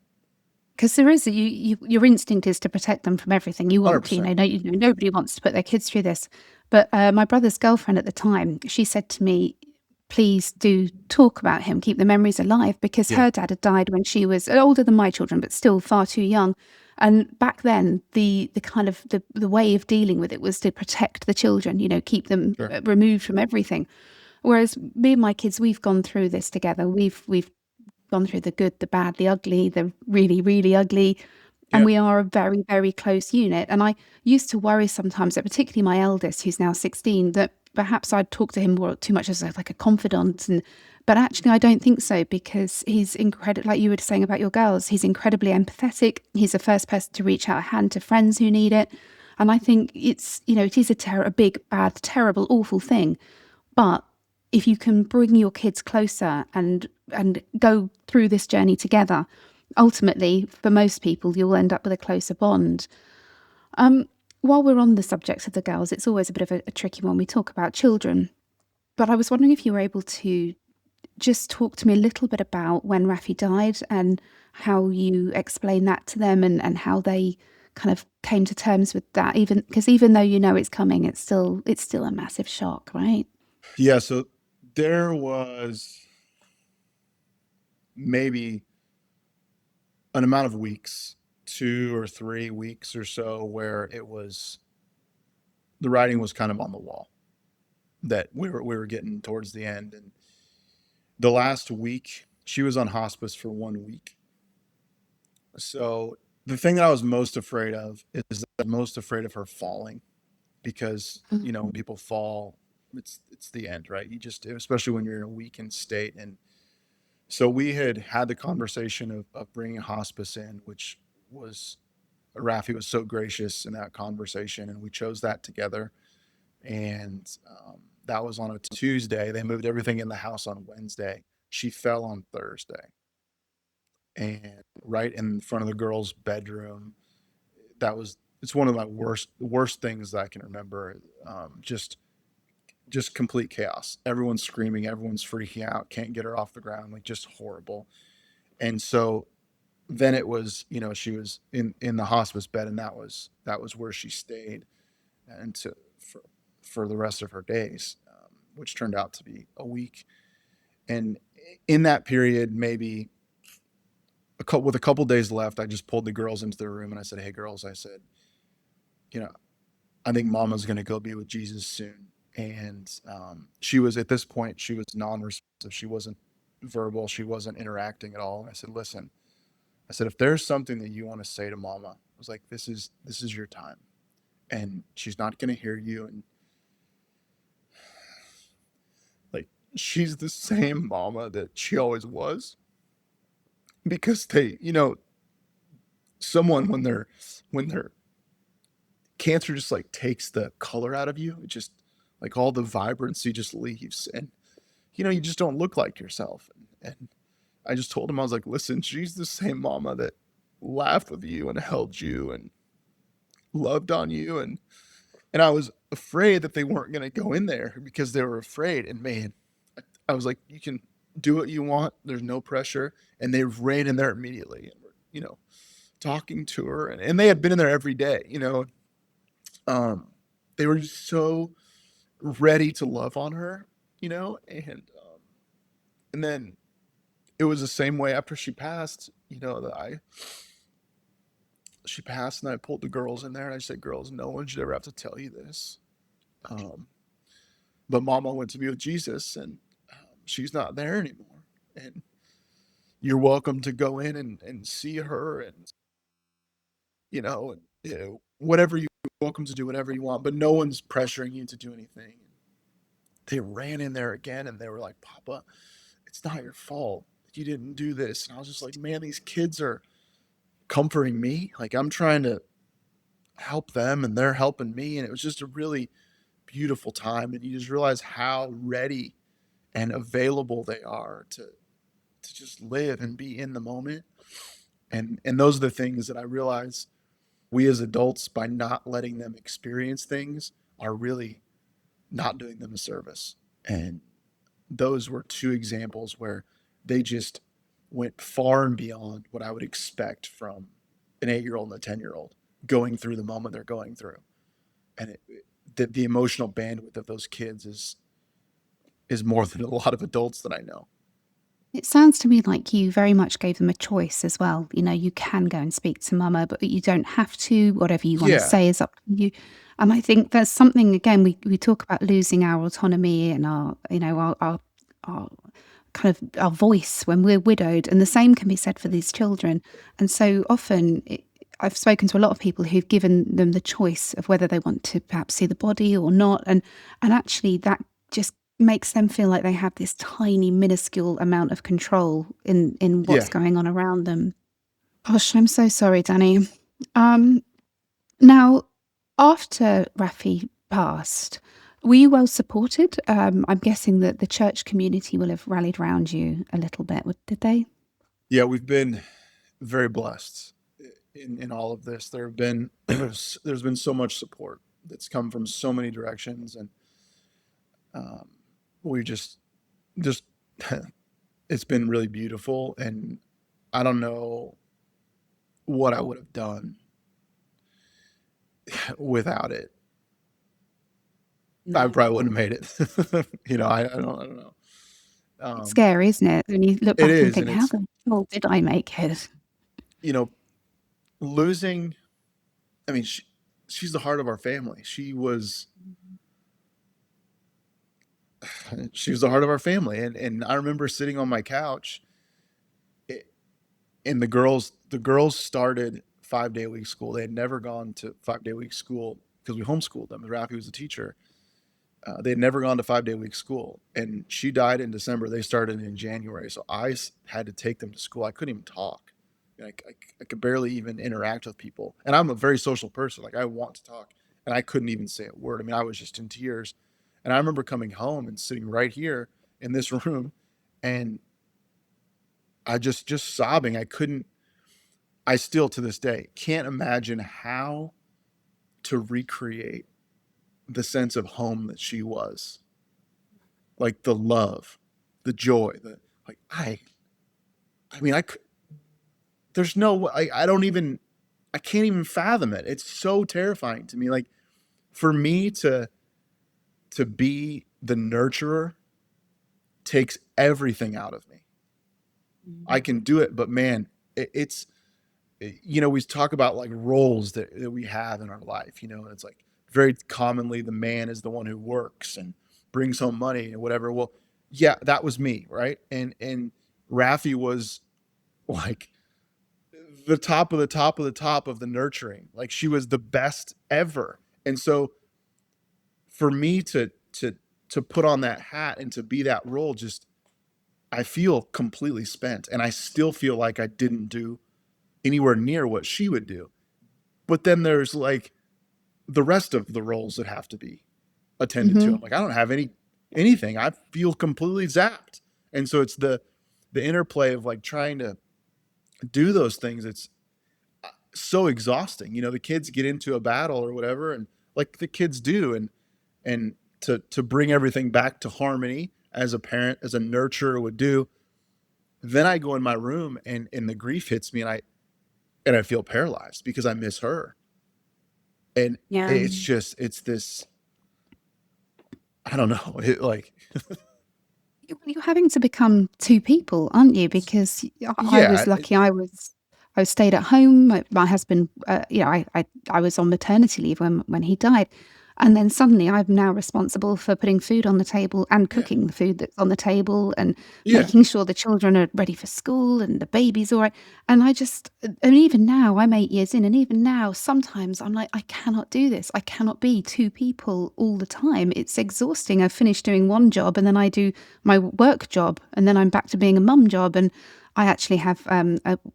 Speaker 1: 'Cause there is your instinct is to protect them from everything. You want to,
Speaker 2: 100%.
Speaker 1: nobody wants to put their kids through this. But, my brother's girlfriend at the time, she said to me, "Please do talk about him, keep the memories alive," because
Speaker 2: Yeah.
Speaker 1: her dad had died when she was older than my children, but still far too young. And back then, the kind of the way of dealing with it was to protect the children, keep them,
Speaker 2: Sure.
Speaker 1: removed from everything. Whereas me and my kids, we've gone through this together. We've gone through the good, the bad, the ugly, the really, really ugly. and
Speaker 2: Yeah.
Speaker 1: we are a very, very close unit. And I used to worry sometimes that, particularly my eldest, who's now 16, that perhaps I'd talk to him more too much as like a confidant. But actually, I don't think so, because he's incredible. Like you were saying about your girls, he's incredibly empathetic. He's the first person to reach out a hand to friends who need it. And I think it's, it is a big, bad, terrible, awful thing. But if you can bring your kids closer and go through this journey together, ultimately, for most people, you'll end up with a closer bond. While we're on the subject of the girls, it's always a bit of a tricky one. We talk about children, but I was wondering if you were able to just talk to me a little bit about when Raffi died and how you explained that to them, and how they kind of came to terms with that. Even though it's coming, it's still a massive shock, right?
Speaker 2: Yeah. So there was maybe an amount of weeks, 2 or 3 weeks or so, where the writing was kind of on the wall that we were getting towards the end. And the last week, she was on hospice for 1 week. So the thing that I was most afraid of is that I'm most afraid of her falling, because when people fall, it's the end, right? You just, especially when you're in a weakened state. And so we had the conversation of bringing hospice in, which was, Raffi was so gracious in that conversation, and we chose that together. And that was on a Tuesday. They moved everything in the house on Wednesday. She fell on Thursday, and right in front of the girls' bedroom. It's one of my worst things that I can remember. Just complete chaos. Everyone's screaming, everyone's freaking out, can't get her off the ground, like just horrible. And so then it was, she was in the hospice bed, and that was where she stayed, and for the rest of her days, which turned out to be a week. And in that period, maybe with a couple days left, I just pulled the girls into the room and I said, "Hey, girls," I said, you know, "I think Mama's going to go be with Jesus soon." And she was, at this point, she was non-responsive. She wasn't verbal. She wasn't interacting at all. And I said, "Listen," I said, "if there's something that you want to say to Mama," I was like, this is your time, and she's not going to hear you. And like, she's the same Mama that she always was, because someone, when their cancer just like takes the color out of you, it just, like, all the vibrancy just leaves, and you just don't look like yourself. And I just told him, I was like, "Listen, she's the same Mama that laughed with you and held you and loved on you." And I was afraid that they weren't going to go in there because they were afraid. And man, I was like, "You can do what you want. There's no pressure." And they ran in there immediately, and were, talking to her, and they had been in there every day. Um, they were just so ready to love on her, and then it was the same way after she passed. That she passed, and I pulled the girls in there and I said, "Girls, no one should ever have to tell you this. Um, but Mama went to be with Jesus, and she's not there anymore. And you're welcome to go in and see her, and whatever you're welcome to do, whatever you want, but no one's pressuring you to do anything." They ran in there again, and they were like, "Papa, it's not your fault. You didn't do this." And I was just like, man, these kids are comforting me. Like, I'm trying to help them, and they're helping me. And it was just a really beautiful time. And you just realize how ready and available they are to just live and be in the moment. And those are the things that I realize we as adults, by not letting them experience things, are really not doing them a service. And those were two examples where they just went far and beyond what I would expect from an 8-year-old and a 10-year-old going through the moment they're going through. And the emotional bandwidth of those kids is more than a lot of adults that I know.
Speaker 1: It sounds to me like you very much gave them a choice as well. You can go and speak to Mama, but you don't have to. Whatever you want to
Speaker 2: Yeah.
Speaker 1: say is up to you. And I think there's something, again, we talk about losing our autonomy and our kind of our voice when we're widowed, and the same can be said for these children. And so often, I've spoken to a lot of people who've given them the choice of whether they want to perhaps see the body or not, and actually that just makes them feel like they have this tiny, minuscule amount of control in what's
Speaker 2: Yeah.
Speaker 1: going on around them. Gosh, I'm so sorry, Danny. Um, Now, after Raffi passed, were you well supported? I'm guessing that the church community will have rallied round you a little bit, did they?
Speaker 2: Yeah, we've been very blessed in all of this. There have been there's been so much support that's come from so many directions, and um, we just it's been really beautiful. And I don't know what I would have done without it. I
Speaker 1: No.
Speaker 2: probably wouldn't have made it. I don't know.
Speaker 1: It's
Speaker 2: Um,
Speaker 1: scary, isn't it? When you look
Speaker 2: it
Speaker 1: back and
Speaker 2: is,
Speaker 1: think,
Speaker 2: and
Speaker 1: how
Speaker 2: it's
Speaker 1: the hell did I make it?
Speaker 2: you know losing. I mean, she's the heart of our family. She was the heart of our family, and I remember sitting on my couch, it, and the girls started 5-day a week school. They had never gone to 5-day a week school because we homeschooled them. Raffi was a teacher. They had never gone to 5-day a week school, and she died in December. They started in January, so had to take them to school. I couldn't even talk. I could barely even interact with people, and I'm a very social person. Like, I want to talk, and I couldn't even say a word. I mean, I was just in tears. And I remember coming home and sitting right here in this room, and I just sobbing. I couldn't. I still to this day can't imagine how to recreate the sense of home that she was, like the love, the joy, the like. I mean, there's no way. I don't even. I can't even fathom it. It's so terrifying to me. Like, for me to be the nurturer takes everything out of me. I
Speaker 1: Mhm.
Speaker 2: can do it, but man, it's we talk about like roles that we have in our life. It's like very commonly the man is the one who works and brings home money and whatever. Well, yeah, that was me, right? And Raffi was like the top of the top of the top of the nurturing. Like, she was the best ever. And so for me to put on that hat and to be that role, just I feel completely spent, and I still feel like I didn't do anywhere near what she would do. But then there's like the rest of the roles that have to be attended to. I'm
Speaker 1: Mhm.
Speaker 2: like, I don't have anything. I feel completely zapped. And so it's the interplay of like trying to do those things. It's so exhausting. The kids get into a battle or whatever, and like the kids do, and to bring everything back to harmony as a parent, as a nurturer would do. Then I go in my room, and the grief hits me, and I feel paralyzed because I miss her. And
Speaker 1: Yeah.
Speaker 2: it's this, I don't know, it like
Speaker 1: You're having to become two people, aren't you? Because I
Speaker 2: yeah,
Speaker 1: was lucky. I stayed at home. My husband, I was on maternity leave when he died, and then suddenly I'm now responsible for putting food on the table and
Speaker 2: yeah,
Speaker 1: cooking the food that's on the table and
Speaker 2: yeah,
Speaker 1: making sure the children are ready for school and the baby's all right. And even now, I'm 8 years in, and even now, sometimes I'm like, I cannot do this. I cannot be two people all the time. It's exhausting. I finish doing one job and then I do my work job, and then I'm back to being a mum job. And I actually have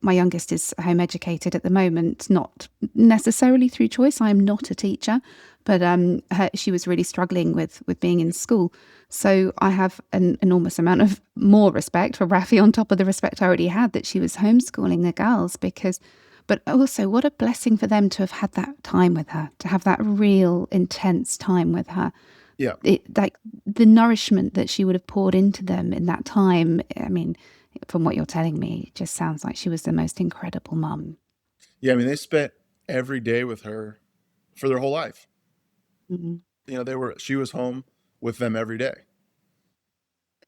Speaker 1: my youngest is home educated at the moment, not necessarily through choice. I am not a teacher, but she was really struggling with being in school. So I have an enormous amount of more respect for Raffi on top of the respect I already had that she was homeschooling the girls, but also what a blessing for them to have had that time with her, to have that real intense time with her.
Speaker 2: yeah,
Speaker 1: Like the nourishment that she would have poured into them in that time. I mean, from what you're telling me, it just sounds like she was the most incredible mum.
Speaker 2: yeah. I mean, they spent every day with her for their whole life.
Speaker 1: Mhm.
Speaker 2: She was home with them every day.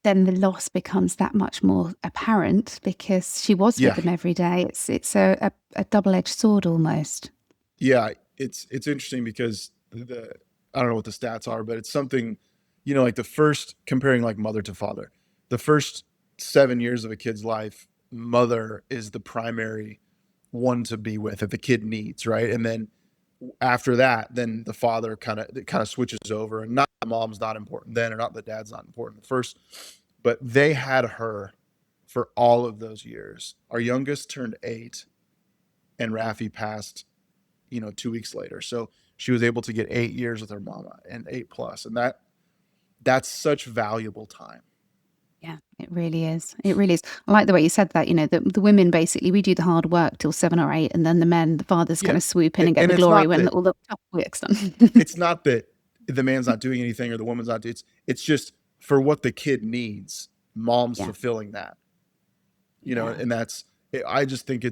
Speaker 1: Then the loss becomes that much more apparent because she was with
Speaker 2: Yeah,
Speaker 1: them every day. It's a double edged sword almost.
Speaker 2: yeah. It's interesting because I don't know what the stats are, but it's something, like the first, comparing like mother to father, the first 7 years of a kid's life, mother is the primary one to be with that the kid needs, right? And then after that, then the father kind of switches over, and not the mom's not important then, or not the dad's not important at first, but they had her for all of those years. Our youngest turned 8, and Raffi passed, 2 weeks later. So she was able to get 8 years with her mama, and 8 plus, and that's such valuable time.
Speaker 1: Yeah, it really is. It really is. I like the way you said that, the women basically, we do the hard work till 7 or 8, and then the men, the fathers kind
Speaker 2: Yeah,
Speaker 1: of swoop in and get
Speaker 2: and
Speaker 1: the
Speaker 2: it's
Speaker 1: glory
Speaker 2: not
Speaker 1: when
Speaker 2: that
Speaker 1: all the tough work's done.
Speaker 2: it's not that the man's not doing anything or the woman's not. It's just for what the kid needs. Mom's
Speaker 1: Yeah,
Speaker 2: fulfilling that,
Speaker 1: yeah,
Speaker 2: and I just think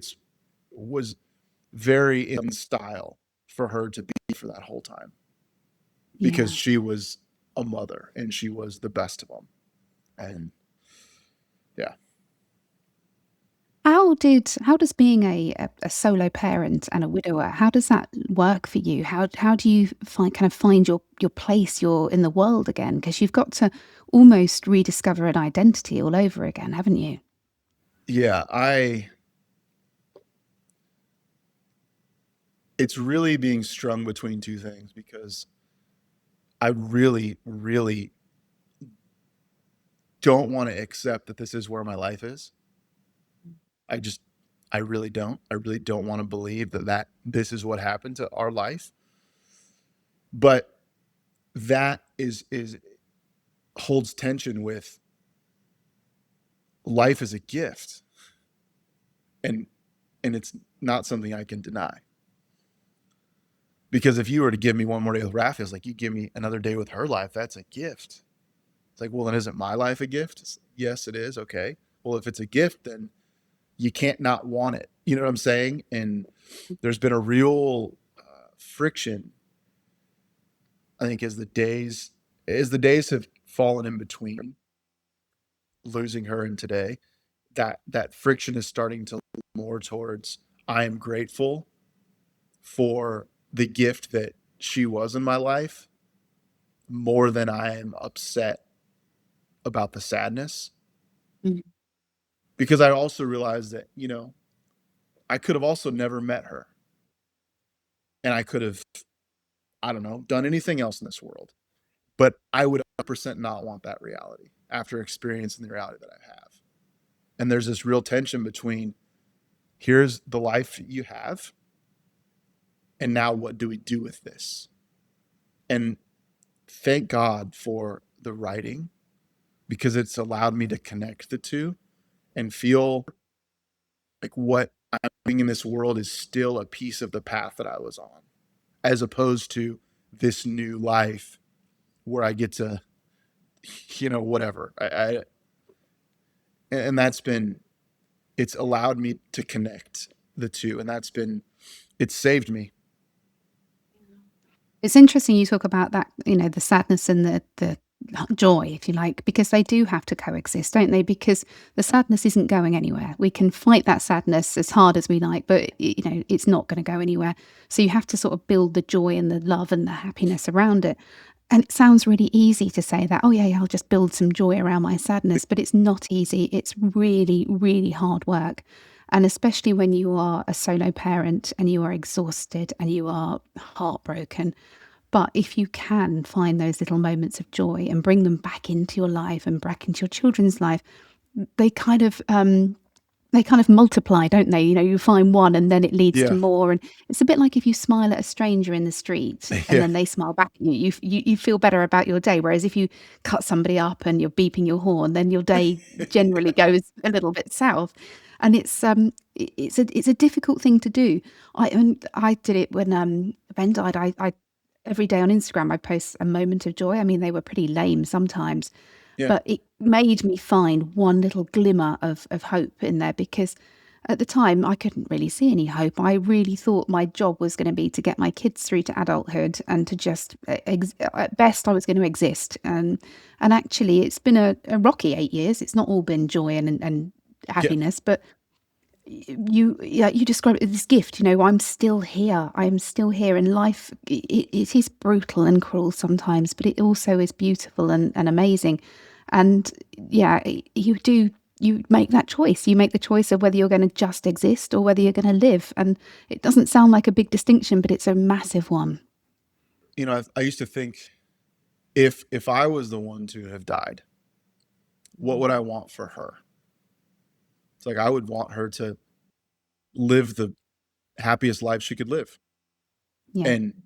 Speaker 2: was very in style for her to be for that whole time, because
Speaker 1: yeah.
Speaker 2: she was a mother and she was the best of them. And yeah,
Speaker 1: How does being a solo parent and a widower, how does that work for you? How do you find your place, your in the world again? Because you've got to almost rediscover an identity all over again, haven't you?
Speaker 2: yeah, it's really being strung between two things, because I really, really don't want to accept that this is where my life is. I just, I really don't. I really don't want to believe that this is what happened to our life. But that is holds tension with life as a gift, and it's not something I can deny. Because if you were to give me one more day with Raffi, it's like, you give me another day with her life, that's a gift. It's like, well, then isn't my life a gift? Yes, it is. Okay. Well, if it's a gift, then you can't not want it. You know what I'm saying? And there's been a real friction, I think, as the days have fallen in between losing her and today. That friction is starting to lean more towards, I am grateful for the gift that she was in my life, more than I am upset about the sadness.
Speaker 1: Mhm.
Speaker 2: Because I also realized that, I could have also never met her, and I could have, I don't know, done anything else in this world. But I would 100% not want that reality after experiencing the reality that I have. And there's this real tension between, here's the life you have, and now what do we do with this? And thank God for the writing, because it's allowed me to connect the two and feel like what I'm doing in this world is still a piece of the path that I was on, as opposed to this new life where I get to, whatever. And it's allowed me to connect the two, and it's saved me.
Speaker 1: It's interesting you talk about that, the sadness and the joy, if you like, because they do have to coexist, don't they? Because the sadness isn't going anywhere. We can fight that sadness as hard as we like, but it's not going to go anywhere. So you have to sort of build the joy and the love and the happiness around it. And it sounds really easy to say that, oh yeah, I'll just build some joy around my sadness, but it's not easy. It's really, really hard work. And especially when you are a solo parent and you are exhausted and you are heartbroken, but if you can find those little moments of joy and bring them back into your life and back into your children's life, they kind of multiply, don't they? You find one and then it leads to
Speaker 2: Yeah.
Speaker 1: more. And it's a bit like if you smile at a stranger in the street and
Speaker 2: Yeah.
Speaker 1: then they smile back at you, you feel better about your day. Whereas if you cut somebody up and you're beeping your horn, then your day generally goes a little bit south. And it's a difficult thing to do. I did it when Ben died. I every day on Instagram I post a moment of joy. I mean, they were pretty lame sometimes,
Speaker 2: Yeah.
Speaker 1: but it made me find one little glimmer of hope in there, because at the time I couldn't really see any hope. I really thought my job was going to be to get my kids through to adulthood and to just, at best, I was going to exist. And actually, it's been a rocky 8 years. It's not all been joy and
Speaker 2: Yeah.
Speaker 1: happiness, but you describe it as this gift. I'm still here. I'm still here, and life, it is brutal and cruel sometimes, but it also is beautiful and amazing. And yeah, you do you make that choice. You make the choice of whether you're going to just exist or whether you're going to live. And it doesn't sound like a big distinction, but it's a massive one.
Speaker 2: I used to think, if I was the one to have died, what would I want for her? It's like I would want her to live the happiest life she could live.
Speaker 1: Yeah.
Speaker 2: And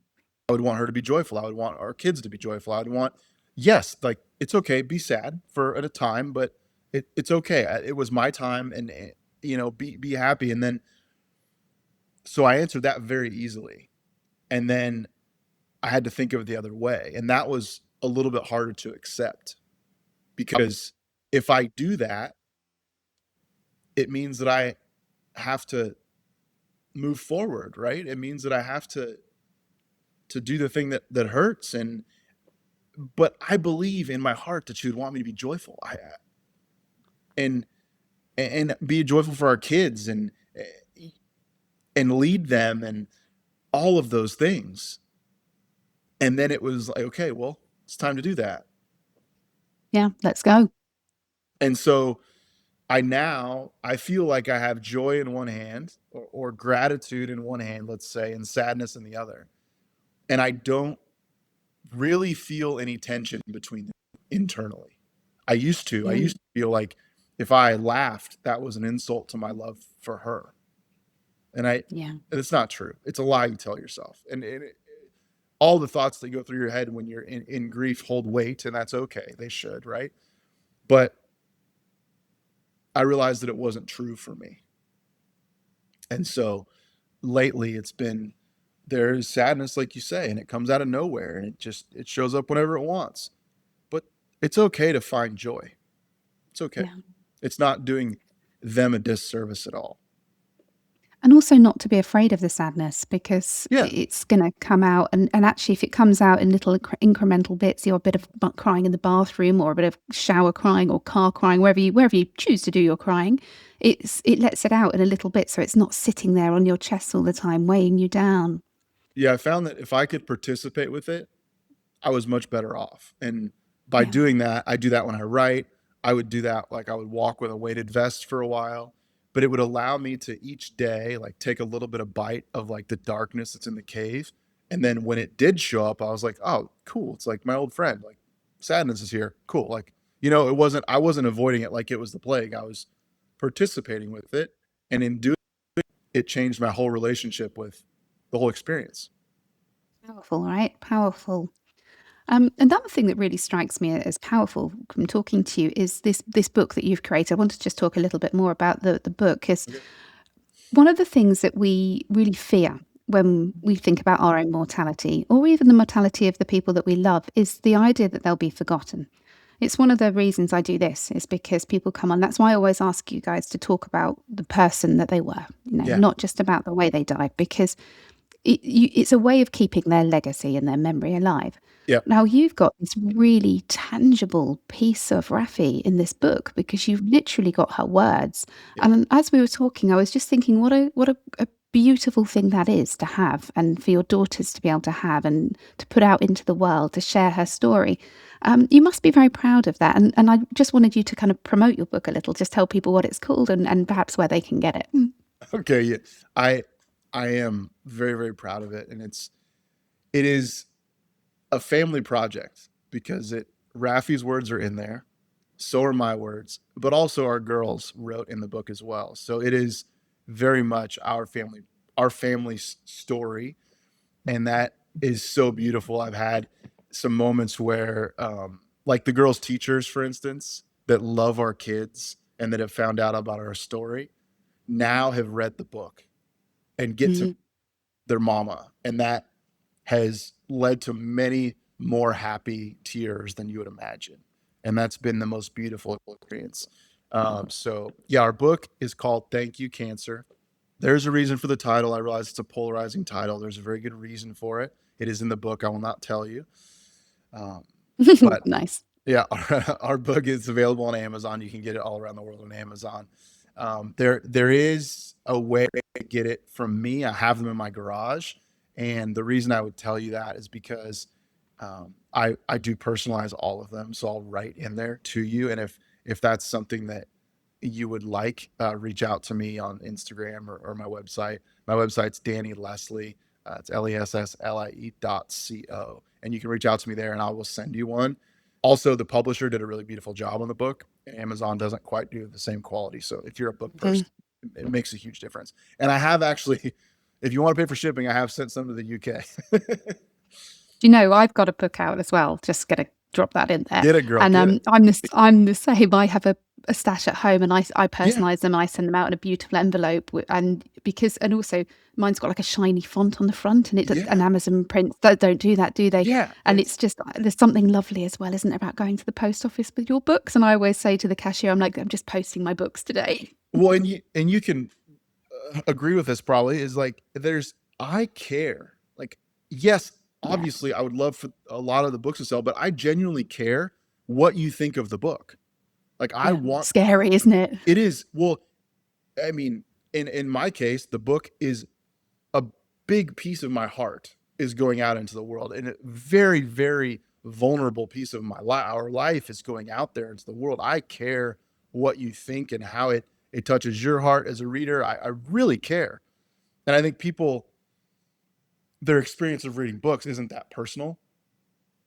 Speaker 2: I would want her to be joyful. I would want our kids to be joyful. I would want, yes, like it's okay, be sad for at a time, but it's okay. It was my time, and be happy. And then, so I answered that very easily. And then I had to think of it the other way. And that was a little bit harder to accept, because if I do that, it means that I have to move forward, right? It means that I have to do the thing that hurts. But I believe in my heart that she would want me to be joyful. And and be joyful for our kids, and lead them, and all of those things. And then it was like, okay, well, it's time to do that.
Speaker 1: Yeah. Let's go.
Speaker 2: And so I feel like I have joy in one hand, or gratitude in one hand, let's say, and sadness in the other. And I don't really feel any tension between them internally. I
Speaker 1: Yeah.
Speaker 2: used to feel like if I laughed, that was an insult to my love for her. And
Speaker 1: Yeah.
Speaker 2: it's not true. It's a lie you tell yourself. All the thoughts that go through your head when you're in grief hold weight, and that's okay. They should, right? But I realized that it wasn't true for me. And so lately it's been, there's sadness, like you say, and it comes out of nowhere, and it shows up whenever it wants. But it's okay to find joy. It's okay.
Speaker 1: Yeah.
Speaker 2: It's not doing them a disservice at all.
Speaker 1: And also not to be afraid of the sadness, because
Speaker 2: Yeah.
Speaker 1: it's going to come out. And actually, if it comes out in little incremental bits, you're a bit of crying in the bathroom, or a bit of shower crying, or car crying, wherever you choose to do your crying, it lets it out in a little bit. So it's not sitting there on your chest all the time, weighing you down.
Speaker 2: Yeah. I found that if I could participate with it, I was much better off. And by
Speaker 1: Yeah.
Speaker 2: doing that, I do that when I write. I would do that, like I would walk with a weighted vest for a while, but it would allow me to each day, like, take a little bit of bite of like the darkness that's in the cave. And then when it did show up, I was like, oh, cool. It's like my old friend, like, sadness is here. Cool. Like, I wasn't avoiding it like it was the plague. I was participating with it. And in doing it, changed my whole relationship with the whole experience.
Speaker 1: Powerful, right? Powerful. Another thing that really strikes me as powerful from talking to you is this book that you've created. I want to just talk a little bit more about the book, because
Speaker 2: Okay.
Speaker 1: one of the things that we really fear when we think about our own mortality, or even the mortality of the people that we love, is the idea that they'll be forgotten. It's one of the reasons I do this, is because people come on. That's why I always ask you guys to talk about the person that they were,
Speaker 2: Yeah.
Speaker 1: not just about the way they died, because it's a way of keeping their legacy and their memory alive.
Speaker 2: Yeah.
Speaker 1: Now, you've got this really tangible piece of Raffi in this book, because you've literally got her words.
Speaker 2: Yeah.
Speaker 1: And as we were talking, I was just thinking, what a beautiful thing that is to have, and for your daughters to be able to have, and to put out into the world, to share her story. You must be very proud of that. And I just wanted you to kind of promote your book a little, just tell people what it's called, and perhaps where they can get it.
Speaker 2: Okay. Yeah. I I am very, very proud of it. And it is a family project, because Raffi's words are in there. So are my words, but also our girls wrote in the book as well. So it is very much our family story. And that is so beautiful. I've had some moments where, like the girls' teachers, for instance, that love our kids and that have found out about our story, now have read the book and get to
Speaker 1: Mm.
Speaker 2: their mama. And that has led to many more happy tears than you would imagine. And that's been the most beautiful experience. So, yeah, our book is called Thank You, Cancer. There's a reason for the title. I realize it's a polarizing title. There's a very good reason for it. It is in the book. I will not tell you. Um, but
Speaker 1: Nice.
Speaker 2: yeah, our book is available on Amazon. You can get it all around the world on Amazon. There is a way to get it from me. I have them in my garage, and the reason I would tell you that is because I do personalize all of them, so I'll write in there to you. And if that's something that you would like, reach out to me on Instagram or my website. My website's Danny Lesslie. It's LESSLIE.co. And you can reach out to me there and I will send you one. Also, the publisher did a really beautiful job on the book. Amazon doesn't quite do the same quality. So if you're a book person, it makes a huge difference. And I have actually, if you want to pay for shipping, I have sent some to the UK.
Speaker 1: Do you know, I've got a book out as well. Just gonna drop that in there.
Speaker 2: Get it, girl.
Speaker 1: And
Speaker 2: Get it.
Speaker 1: I'm the same. I have a stash at home, and I
Speaker 2: Yeah.
Speaker 1: personalize them. I send them out in a beautiful envelope, and also mine's got like a shiny font on the front, and
Speaker 2: Yeah.
Speaker 1: and Amazon prints don't do that, do they?
Speaker 2: Yeah.
Speaker 1: And it's just there's something lovely as well, isn't there, about going to the post office with your books? And I always say to the cashier, I'm like, I'm just posting my books today.
Speaker 2: Well, and you can agree with this probably is like I care. Like, yes,
Speaker 1: Yeah,
Speaker 2: obviously I would love for a lot of the books to sell, but I genuinely care what you think of the book. Like I
Speaker 1: yeah.
Speaker 2: want
Speaker 1: Scary, isn't it?
Speaker 2: it is well, I mean, in my case, the book is a big piece of my heart is going out into the world, and a very, very vulnerable piece of our life is going out there into the world. I care what you think and how it touches your heart as a reader. I really care. And I think people, their experience of reading books isn't that personal.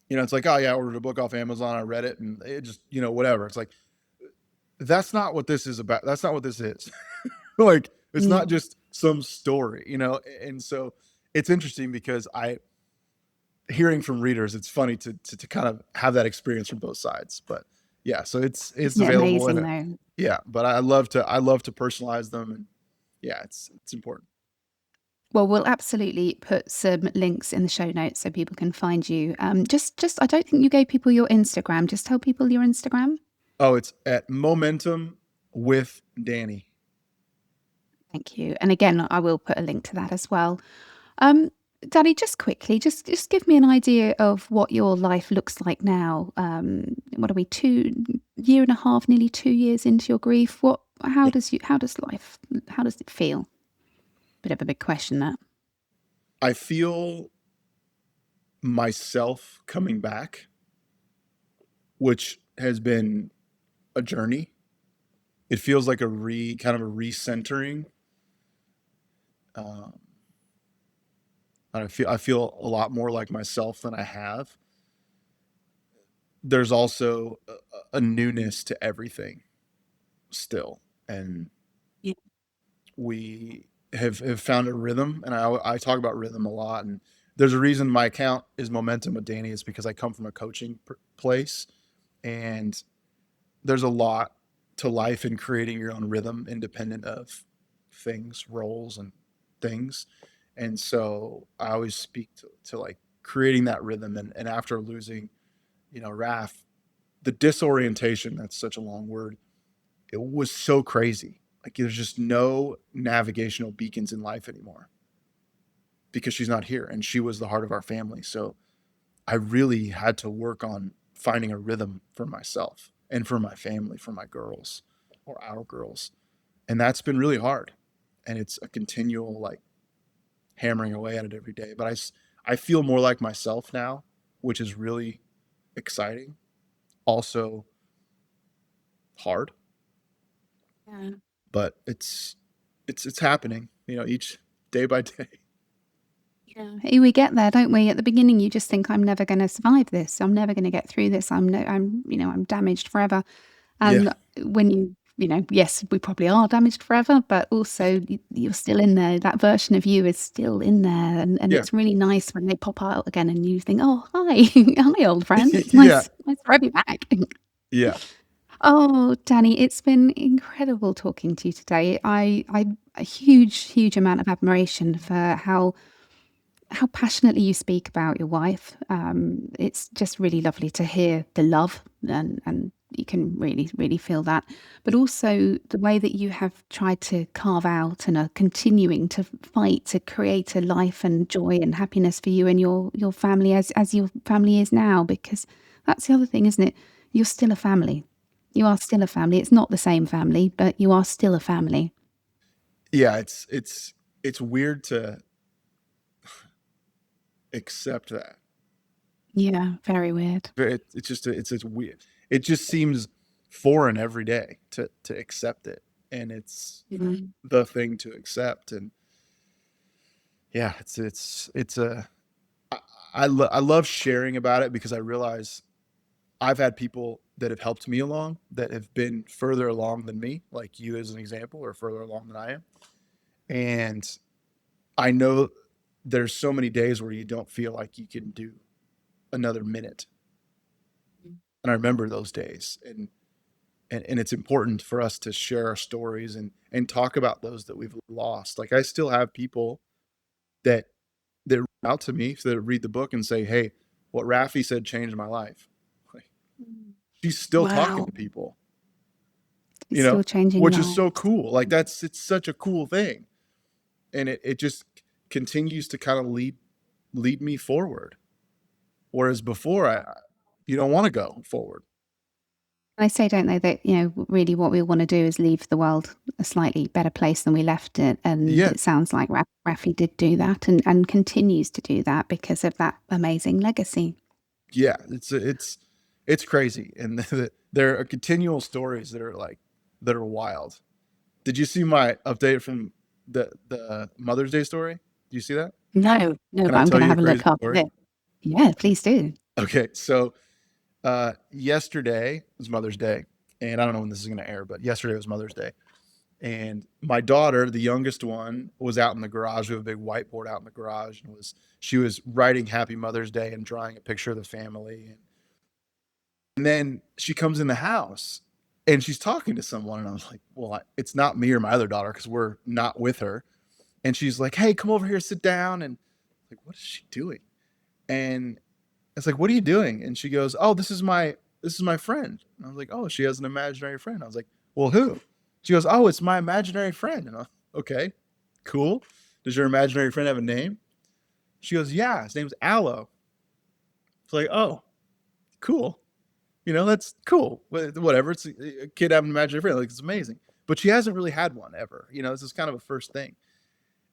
Speaker 2: It's like, oh yeah, I ordered a book off Amazon, I read it, and it just, whatever. It's like, that's not what this is about. That's not what this is. Like, it's not
Speaker 1: Mm.
Speaker 2: just some story, And so it's interesting because hearing from readers, it's funny to kind of have that experience from both sides. But yeah, so it's
Speaker 1: Isn't it
Speaker 2: available in
Speaker 1: amazing
Speaker 2: it.
Speaker 1: though?
Speaker 2: Yeah, but I love to personalize them, and yeah, it's important.
Speaker 1: Well, we'll absolutely put some links in the show notes so people can find you. Just I don't think you gave people your Instagram. Just tell people your Instagram.
Speaker 2: Oh, it's at Momentum with Danny.
Speaker 1: Thank you. And again, I will put a link to that as well. Um, Danny, just quickly, just give me an idea of what your life looks like now. What are we, 2 year and a half, nearly 2 years into your grief?
Speaker 2: Yeah.
Speaker 1: How does life, how does it feel? Bit of a big question, that.
Speaker 2: I feel myself coming back, which has been a journey. It feels like kind of a recentering. Um, I feel a lot more like myself than I have. There's also a newness to everything still, and
Speaker 1: Yeah.
Speaker 2: we have found a rhythm. And I talk about rhythm a lot. And there's a reason my account is Momentum with Danny, is because I come from a coaching place, and there's a lot to life in creating your own rhythm independent of things, roles, and things. And so I always speak to like creating that rhythm. And after losing, Raf, the disorientation, that's such a long word. It was so crazy. Like there's just no navigational beacons in life anymore because she's not here, and she was the heart of our family. So I really had to work on finding a rhythm for myself and for my family, for my girls or our girls. And that's been really hard. And it's a continual like hammering away at it every day. But I feel more like myself now, which is really exciting. Also hard,
Speaker 1: Yeah.
Speaker 2: but it's happening, each day by day.
Speaker 1: Yeah. We get there, don't we? At the beginning, you just think, I'm never going to survive this. I'm never going to get through this. I'm damaged forever.
Speaker 2: Yeah.
Speaker 1: And when yes, we probably are damaged forever, but also you're still in there. That version of you is still in there. And
Speaker 2: Yeah.
Speaker 1: it's really nice when they pop out again and you think, oh, hi, hi, old friend. It's
Speaker 2: Yeah.
Speaker 1: nice to have you back.
Speaker 2: Yeah.
Speaker 1: Oh, Danny, it's been incredible talking to you today. I a huge amount of admiration for how passionately you speak about your wife. It's just really lovely to hear the love, and you can really feel that. But also the way that you have tried to carve out and are continuing to fight to create a life and joy and happiness for you and your family as your family is now. Because that's the other thing, isn't it? You're still a family. You are still a family. It's not the same family, but you are still a family.
Speaker 2: Yeah. It's weird to accept that.
Speaker 1: Yeah, very weird.
Speaker 2: It's just it's weird. It just seems foreign every day to accept it, and it's
Speaker 1: Mhm.
Speaker 2: the thing to accept. And yeah, it's a I love sharing about it because I realize I've had people that have helped me along that have been further along than me, like you as an example, or further along than I am. And I know there's so many days where you don't feel like you can do another minute. And I remember those days. And it's important for us to share our stories and talk about those that we've lost. Like I still have people that that reach out to me, that read the book and say, "Hey, what Raffi said changed my life." Like, she's still talking
Speaker 1: Wow.
Speaker 2: to people,
Speaker 1: It's still changing
Speaker 2: which is
Speaker 1: lives.
Speaker 2: so cool. Like it's such a cool thing. And it just continues to kind of lead me forward. Whereas before you don't want to go forward.
Speaker 1: They say, don't they, that, really what we want to do is leave the world a slightly better place than we left it. And
Speaker 2: Yeah.
Speaker 1: it sounds like Raffi did do that and continues to do that because of that amazing legacy.
Speaker 2: Yeah, it's crazy. And there are continual stories that are wild. Did you see my update from the Mother's Day story? Do you see that?
Speaker 1: No,
Speaker 2: Can
Speaker 1: but
Speaker 2: I
Speaker 1: I'm
Speaker 2: tell
Speaker 1: going to
Speaker 2: you the
Speaker 1: have a
Speaker 2: crazy
Speaker 1: look after
Speaker 2: story?
Speaker 1: this. Yeah, please do.
Speaker 2: Okay, so yesterday was Mother's Day, and I don't know when this is going to air, but yesterday was Mother's Day. And my daughter, the youngest one, was out in the garage. We have a big whiteboard out in the garage, and she was writing Happy Mother's Day and drawing a picture of the family. And then she comes in the house and she's talking to someone, and I was like, "Well, it's not me or my other daughter because we're not with her." And she's like, "Hey, come over here, sit down." And I'm like, what is she doing? And it's like, "What are you doing?" And she goes, "Oh, this is my friend." And I was like, "Oh, she has an imaginary friend." I was like, "Well, who?" She goes, "Oh, it's my imaginary friend." And I, okay, cool. Does your imaginary friend have a name? She goes, "Yeah, his name's Aloe." It's like, "Oh, cool. That's cool. Whatever. It's a kid having an imaginary friend. Like, it's amazing." But she hasn't really had one ever. This is kind of a first thing.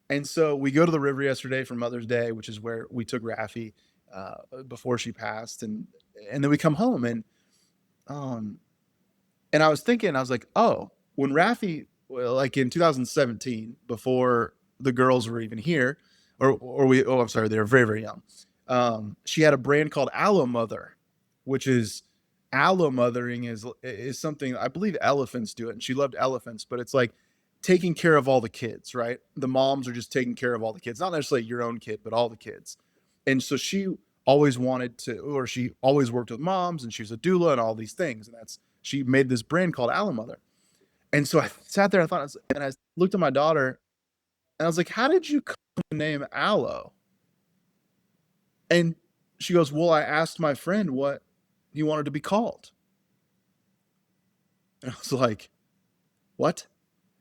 Speaker 2: And so we go to the river yesterday for Mother's Day, which is where we took Raffi before she passed, and then we come home, um and I was thinking, I was like, oh, when Raffi, well, like in 2017, before the girls were even here, I'm sorry, they were very, very young. She had a brand called Aloe Mother, which is aloe mothering is something I believe elephants do it, and she loved elephants, but it's like taking care of all the kids, right? The moms are just taking care of all the kids, not necessarily your own kid, but all the kids. And so she always wanted to, or she always worked with moms, and she was a doula and all these things, and she made this brand called Aloe Mother. And so I sat there, and I looked at my daughter, and I was like, "How did you come to the name Aloe?" And she goes, "Well, I asked my friend what he wanted to be called." And I was like, "What?"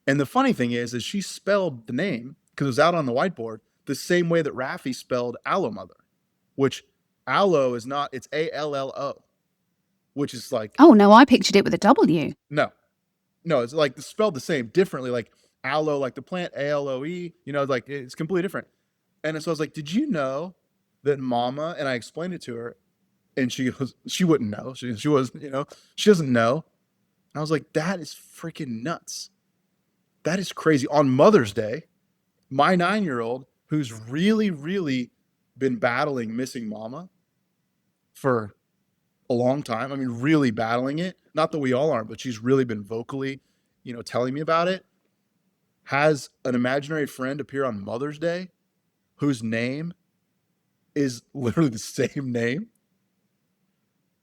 Speaker 2: And the funny thing is she spelled the name, because it was out on the whiteboard, the same way that Raffi spelled Aloe Mother, which aloe is not, it's ALLO, which is like,
Speaker 1: Oh, no, I pictured it with a W.
Speaker 2: no, no, it's like spelled the same, differently, like aloe, like the plant, ALOE, like it's completely different. And so I was like, "Did you know that Mama," and I explained it to her, and she wouldn't know. She was, she doesn't know. And I was like, "That is freaking nuts. That is crazy." On Mother's Day, my 9-year-old, who's really, really been battling missing Mama for a long time. I mean, really battling it. Not that we all aren't, but she's really been vocally, telling me about it. Has an imaginary friend appear on Mother's Day whose name is literally the same name.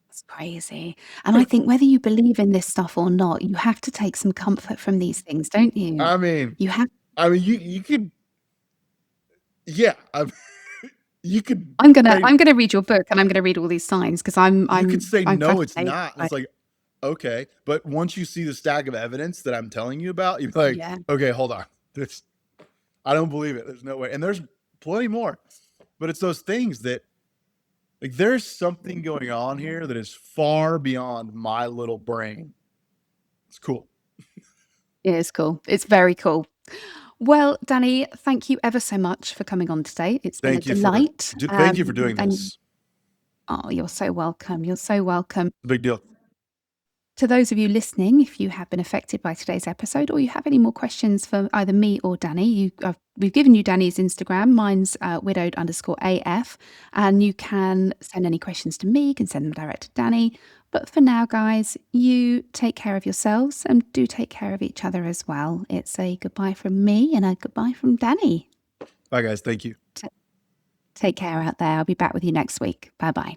Speaker 1: It's crazy. And I think whether you believe in this stuff or not, you have to take some comfort from these things, don't you?
Speaker 2: I mean,
Speaker 1: You have
Speaker 2: you could, yeah, you could
Speaker 1: I'm gonna
Speaker 2: say
Speaker 1: I'm gonna read your book, and I'm gonna read all these signs because
Speaker 2: you could say
Speaker 1: I'm
Speaker 2: no, it's
Speaker 1: fascinated
Speaker 2: not. And
Speaker 1: by
Speaker 2: it's like, okay, but once you see the stack of evidence that I'm telling you about, you're like,
Speaker 1: yeah.
Speaker 2: okay, hold on, this, I don't believe it. There's no way. And there's plenty more, but it's those things that, like, there's something going on here that is far beyond my little brain. It's cool.
Speaker 1: It is cool. It's very cool. Well, Danny, thank you ever so much for coming on today. It's been a delight.
Speaker 2: Thank you for doing
Speaker 1: And
Speaker 2: this.
Speaker 1: oh, you're so welcome. You're so welcome.
Speaker 2: Big deal.
Speaker 1: To those of you listening, if you have been affected by today's episode or you have any more questions for either me or Danny, we've given you Danny's Instagram. Mine's widowed_AF. And you can send any questions to me. You can send them direct to Danny. But for now, guys, you take care of yourselves and do take care of each other as well. It's a goodbye from me and a goodbye from Danny.
Speaker 2: Bye, guys. Thank you.
Speaker 1: Take care out there. I'll be back with you next week. Bye-bye.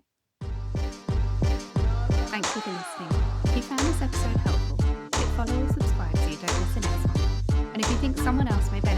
Speaker 1: Thanks for listening. If you found this episode helpful, hit follow or subscribe so you don't miss the next one. And if you think someone else may benefit